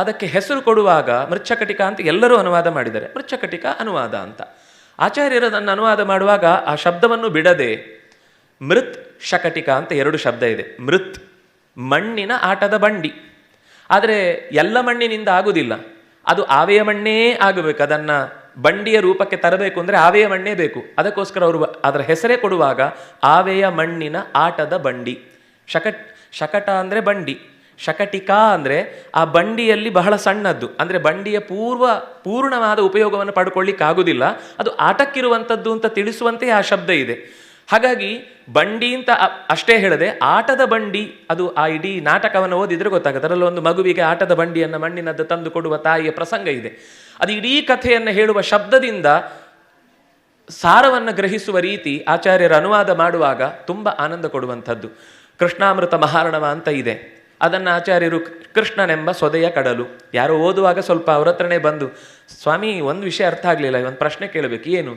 ಅದಕ್ಕೆ ಹೆಸರು ಕೊಡುವಾಗ ಮೃಚ್ಛಕಟಿಕ ಅಂತ ಎಲ್ಲರೂ ಅನುವಾದ ಮಾಡಿದ್ದಾರೆ. ಮೃಚ್ಛಕಟಿಕ ಅನುವಾದ ಅಂತ. ಆಚಾರ್ಯರು ಅದನ್ನು ಅನುವಾದ ಮಾಡುವಾಗ ಆ ಶಬ್ದವನ್ನು ಬಿಡದೆ ಮೃತ್ ಶಕಟಿಕ ಅಂತ 2 ಶಬ್ದ ಇದೆ. ಮೃತ್ ಮಣ್ಣಿನ ಆಟದ ಬಂಡಿ. ಆದರೆ ಎಲ್ಲ ಮಣ್ಣಿನಿಂದ ಆಗುವುದಿಲ್ಲ, ಅದು ಆವೆಯ ಮಣ್ಣೇ ಆಗಬೇಕು. ಅದನ್ನು ಬಂಡಿಯ ರೂಪಕ್ಕೆ ತರಬೇಕು ಅಂದರೆ ಆವೆಯ ಮಣ್ಣೇ ಬೇಕು. ಅದಕ್ಕೋಸ್ಕರ ಅವರು ಅದರ ಹೆಸರೇ ಕೊಡುವಾಗ ಆವೆಯ ಮಣ್ಣಿನ ಆಟದ ಬಂಡಿ. ಶಕಟ ಅಂದರೆ ಬಂಡಿ, ಶಕಟಿಕಾ ಅಂದರೆ ಆ ಬಂಡಿಯಲ್ಲಿ ಬಹಳ ಸಣ್ಣದ್ದು, ಅಂದರೆ ಬಂಡಿಯ ಪೂರ್ಣವಾದ ಉಪಯೋಗವನ್ನು ಪಡ್ಕೊಳ್ಳಿಕ್ಕಾಗುವುದಿಲ್ಲ, ಅದು ಆಟಕ್ಕಿರುವಂಥದ್ದು ಅಂತ ತಿಳಿಸುವಂತೆ ಆ ಶಬ್ದ ಇದೆ. ಹಾಗಾಗಿ ಬಂಡಿ ಅಂತ ಅಷ್ಟೇ ಹೇಳದೆ ಆಟದ ಬಂಡಿ, ಅದು ಆ ಇಡೀ ನಾಟಕವನ್ನು ಓದಿದರೆ ಗೊತ್ತಾಗುತ್ತೆ. ಅದರಲ್ಲಿ ಒಂದು ಮಗುವಿಗೆ ಆಟದ ಬಂಡಿಯನ್ನು ಮಣ್ಣಿನದ್ದು ತಂದು ಕೊಡುವ ತಾಯಿಯ ಪ್ರಸಂಗ ಇದೆ. ಅದು ಇಡೀ ಕಥೆಯನ್ನು ಹೇಳುವ ಶಬ್ದದಿಂದ ಸಾರವನ್ನು ಗ್ರಹಿಸುವ ರೀತಿ ಆಚಾರ್ಯರ ಅನುವಾದ ಮಾಡುವಾಗ ತುಂಬ ಆನಂದ ಕೊಡುವಂಥದ್ದು. ಕೃಷ್ಣಾಮೃತ ಮಹಾರ್ಣವ ಅಂತ ಇದೆ. ಅದನ್ನು ಆಚಾರ್ಯರು ಕೃಷ್ಣನೆಂಬ ಸೊದೆಯ ಕಡಲು. ಯಾರೋ ಓದುವಾಗ ಸ್ವಲ್ಪ ಅವ್ರ ಹತ್ರನೇ ಬಂದು, ಸ್ವಾಮಿ ಒಂದು ವಿಷಯ ಅರ್ಥ ಆಗಲಿಲ್ಲ, ಒಂದು ಪ್ರಶ್ನೆ ಕೇಳಬೇಕು. ಏನು?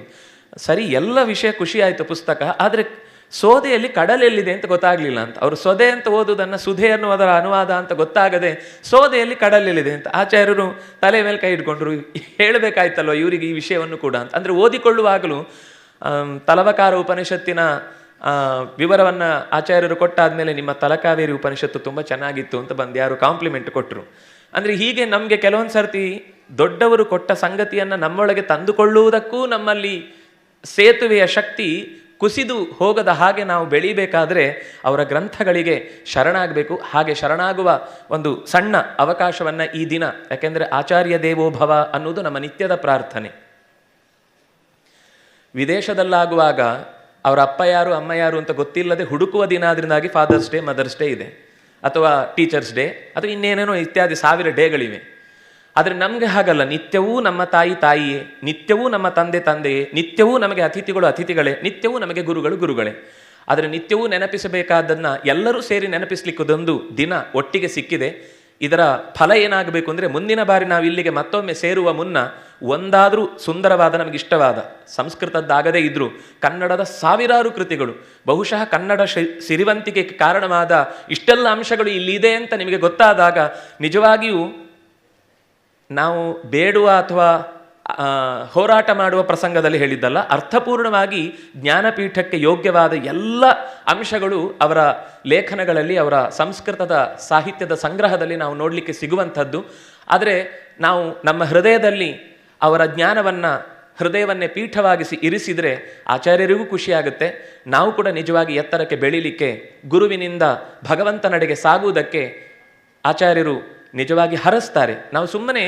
ಸರಿ, ಎಲ್ಲ ವಿಷಯ ಖುಷಿ ಆಯಿತು ಪುಸ್ತಕ, ಆದರೆ ಸೋದೆಯಲ್ಲಿ ಕಡಲೆಲ್ಲಿದೆ ಅಂತ ಗೊತ್ತಾಗಲಿಲ್ಲ ಅಂತ. ಅವರು ಸೊದೆ ಅಂತ ಓದುವುದನ್ನು ಸುಧೆ ಅನ್ನುವುದರ ಅನುವಾದ ಅಂತ ಗೊತ್ತಾಗದೆ ಸೋದೆಯಲ್ಲಿ ಕಡಲೆಲ್ಲಿದೆ ಅಂತ ಆಚಾರ್ಯರು ತಲೆ ಮೇಲೆ ಕೈ ಇಟ್ಕೊಂಡ್ರು. ಹೇಳಬೇಕಾಯ್ತಲ್ವ ಇವರಿಗೆ ಈ ವಿಷಯವನ್ನು ಕೂಡ ಅಂತ. ಅಂದರೆ ಓದಿಕೊಳ್ಳುವಾಗಲೂ ತಲವಕಾರ ಉಪನಿಷತ್ತಿನ ವಿವರವನ್ನು ಆಚಾರ್ಯರು ಕೊಟ್ಟಾದ್ಮೇಲೆ ನಿಮ್ಮ ತಲಕಾವೇರಿ ಉಪನಿಷತ್ತು ತುಂಬ ಚೆನ್ನಾಗಿತ್ತು ಅಂತ ಬಂದು ಯಾರು ಕಾಂಪ್ಲಿಮೆಂಟ್ ಕೊಟ್ಟರು. ಅಂದರೆ ಹೀಗೆ ನಮಗೆ ಕೆಲವೊಂದು ಸರ್ತಿ ದೊಡ್ಡವರು ಕೊಟ್ಟ ಸಂಗತಿಯನ್ನು ನಮ್ಮೊಳಗೆ ತಂದುಕೊಳ್ಳುವುದಕ್ಕೂ ನಮ್ಮಲ್ಲಿ ಸೇತುವೆಯ ಶಕ್ತಿ ಕುಸಿದು ಹೋಗದ ಹಾಗೆ ನಾವು ಬೆಳೀಬೇಕಾದ್ರೆ ಅವರ ಗ್ರಂಥಗಳಿಗೆ ಶರಣಾಗಬೇಕು. ಹಾಗೆ ಶರಣಾಗುವ ಒಂದು ಸಣ್ಣ ಅವಕಾಶವನ್ನು ಈ ದಿನ, ಯಾಕೆಂದರೆ ಆಚಾರ್ಯ ದೇವೋಭವ ಅನ್ನೋದು ನಮ್ಮ ನಿತ್ಯದ ಪ್ರಾರ್ಥನೆ. ವಿದೇಶದಲ್ಲಾಗುವಾಗ ಅವರ ಅಪ್ಪ ಯಾರು ಅಮ್ಮ ಯಾರು ಅಂತ ಗೊತ್ತಿಲ್ಲದೆ ಹುಡುಕುವ ದಿನ, ಅದರಿಂದಾಗಿ ಫಾದರ್ಸ್ ಡೇ, ಮದರ್ಸ್ ಡೇ ಇದೆ, ಅಥವಾ ಟೀಚರ್ಸ್ ಡೇ, ಅಥವಾ ಇನ್ನೇನೇನೋ ಇತ್ಯಾದಿ 1000 ಡೇಗಳಿವೆ. ಆದರೆ ನಮಗೆ ಹಾಗಲ್ಲ. ನಿತ್ಯವೂ ನಮ್ಮ ತಾಯಿಯೇ, ನಿತ್ಯವೂ ನಮ್ಮ ತಂದೆಯೇ, ನಿತ್ಯವೂ ನಮಗೆ ಅತಿಥಿಗಳು ಅತಿಥಿಗಳೇ, ನಿತ್ಯವೂ ನಮಗೆ ಗುರುಗಳೇ. ಆದರೆ ನಿತ್ಯವೂ ನೆನಪಿಸಬೇಕಾದನ್ನು ಎಲ್ಲರೂ ಸೇರಿ ನೆನಪಿಸ್ಲಿಕ್ಕೊಂದು ದಿನ ಒಟ್ಟಿಗೆ ಸಿಕ್ಕಿದೆ. ಇದರ ಫಲ ಏನಾಗಬೇಕು ಅಂದರೆ, ಮುಂದಿನ ಬಾರಿ ನಾವು ಇಲ್ಲಿಗೆ ಮತ್ತೊಮ್ಮೆ ಸೇರುವ ಮುನ್ನ ಒಂದಾದರೂ ಸುಂದರವಾದ, ನಮಗಿಷ್ಟವಾದ, ಸಂಸ್ಕೃತದ್ದಾಗದೇ ಇದ್ದರೂ ಕನ್ನಡದ 1000 ಕೃತಿಗಳು, ಬಹುಶಃ ಕನ್ನಡ ಸಿರಿವಂತಿಕೆಗೆ ಕಾರಣವಾದ ಇಷ್ಟೆಲ್ಲ ಅಂಶಗಳು ಇಲ್ಲಿದೆ ಅಂತ ನಿಮಗೆ ಗೊತ್ತಾದಾಗ ನಿಜವಾಗಿಯೂ ನಾವು ಬೇಡುವ ಅಥವಾ ಹೋರಾಟ ಮಾಡುವ ಪ್ರಸಂಗದಲ್ಲಿ ಹೇಳಿದ್ದಲ್ಲ, ಅರ್ಥಪೂರ್ಣವಾಗಿ ಜ್ಞಾನಪೀಠಕ್ಕೆ ಯೋಗ್ಯವಾದ ಎಲ್ಲ ಅಂಶಗಳು ಅವರ ಲೇಖನಗಳಲ್ಲಿ, ಅವರ ಸಂಸ್ಕೃತದ ಸಾಹಿತ್ಯದ ಸಂಗ್ರಹದಲ್ಲಿ ನಾವು ನೋಡಲಿಕ್ಕೆ ಸಿಗುವಂಥದ್ದು. ಆದರೆ ನಾವು ನಮ್ಮ ಹೃದಯದಲ್ಲಿ ಅವರ ಜ್ಞಾನವನ್ನು, ಹೃದಯವನ್ನೇ ಪೀಠವಾಗಿಸಿ ಇರಿಸಿದರೆ ಆಚಾರ್ಯರಿಗೂ ಖುಷಿಯಾಗುತ್ತೆ. ನಾವು ಕೂಡ ನಿಜವಾಗಿ ಎತ್ತರಕ್ಕೆ ಬೆಳೀಲಿಕ್ಕೆ, ಗುರುವಿನಿಂದ ಭಗವಂತನಡೆಗೆ ಸಾಗುವುದಕ್ಕೆ ಆಚಾರ್ಯರು ನಿಜವಾಗಿ ಹರಸ್ತಾರೆ. ನಾವು ಸುಮ್ಮನೆ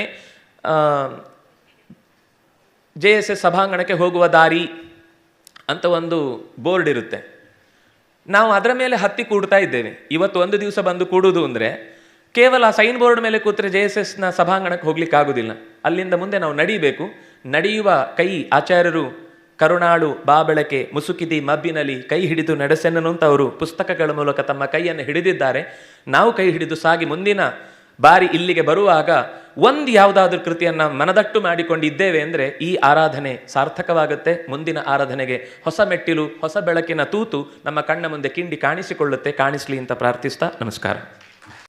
JSS ಸಭಾಂಗಣಕ್ಕೆ ಹೋಗುವ ದಾರಿ ಅಂತ ಒಂದು ಬೋರ್ಡ್ ಇರುತ್ತೆ, ನಾವು ಅದರ ಮೇಲೆ ಹತ್ತಿ ಕೂಡ್ತಾ ಇದ್ದೇವೆ. ಇವತ್ತು ಒಂದು ದಿವಸ ಬಂದು ಕೂಡುವುದು ಅಂದರೆ ಕೇವಲ ಸೈನ್ ಬೋರ್ಡ್ ಮೇಲೆ ಕೂತ್ರೆ JSSನ ಸಭಾಂಗಣಕ್ಕೆ ಹೋಗ್ಲಿಕ್ಕೆ ಆಗುವುದಿಲ್ಲ. ಅಲ್ಲಿಂದ ಮುಂದೆ ನಾವು ನಡೀಬೇಕು. ನಡೆಯುವ ಕೈ ಆಚಾರ್ಯರು ಕರುಣಾಳು ಬಾಬೆಳಕೆ ಮುಸುಕಿದಿ ಮಬ್ಬಿನಲ್ಲಿ ಕೈ ಹಿಡಿದು ನಡೆಸೆನ್ನನು ಅಂತ ಅವರು ಪುಸ್ತಕಗಳ ಮೂಲಕ ತಮ್ಮ ಕೈಯನ್ನು ಹಿಡಿದಿದ್ದಾರೆ. ನಾವು ಕೈ ಹಿಡಿದು ಸಾಗಿ ಮುಂದಿನ ಬಾರಿ ಇಲ್ಲಿಗೆ ಬರುವಾಗ ಯಾವುದಾದ್ರೂ ಕೃತಿಯನ್ನು ಮನದಟ್ಟು ಮಾಡಿಕೊಂಡಿದ್ದೇವೆ ಅಂದರೆ ಈ ಆರಾಧನೆ ಸಾರ್ಥಕವಾಗುತ್ತೆ. ಮುಂದಿನ ಆರಾಧನೆಗೆ ಹೊಸ ಮೆಟ್ಟಿಲು, ಹೊಸ ಬೆಳಕಿನ ತೂತು ನಮ್ಮ ಕಣ್ಣ ಮುಂದೆ ಕಿಂಡಿ ಕಾಣಿಸಿಕೊಳ್ಳುತ್ತೆ. ಕಾಣಿಸ್ಲಿ ಅಂತ ಪ್ರಾರ್ಥಿಸ್ತಾ ನಮಸ್ಕಾರ.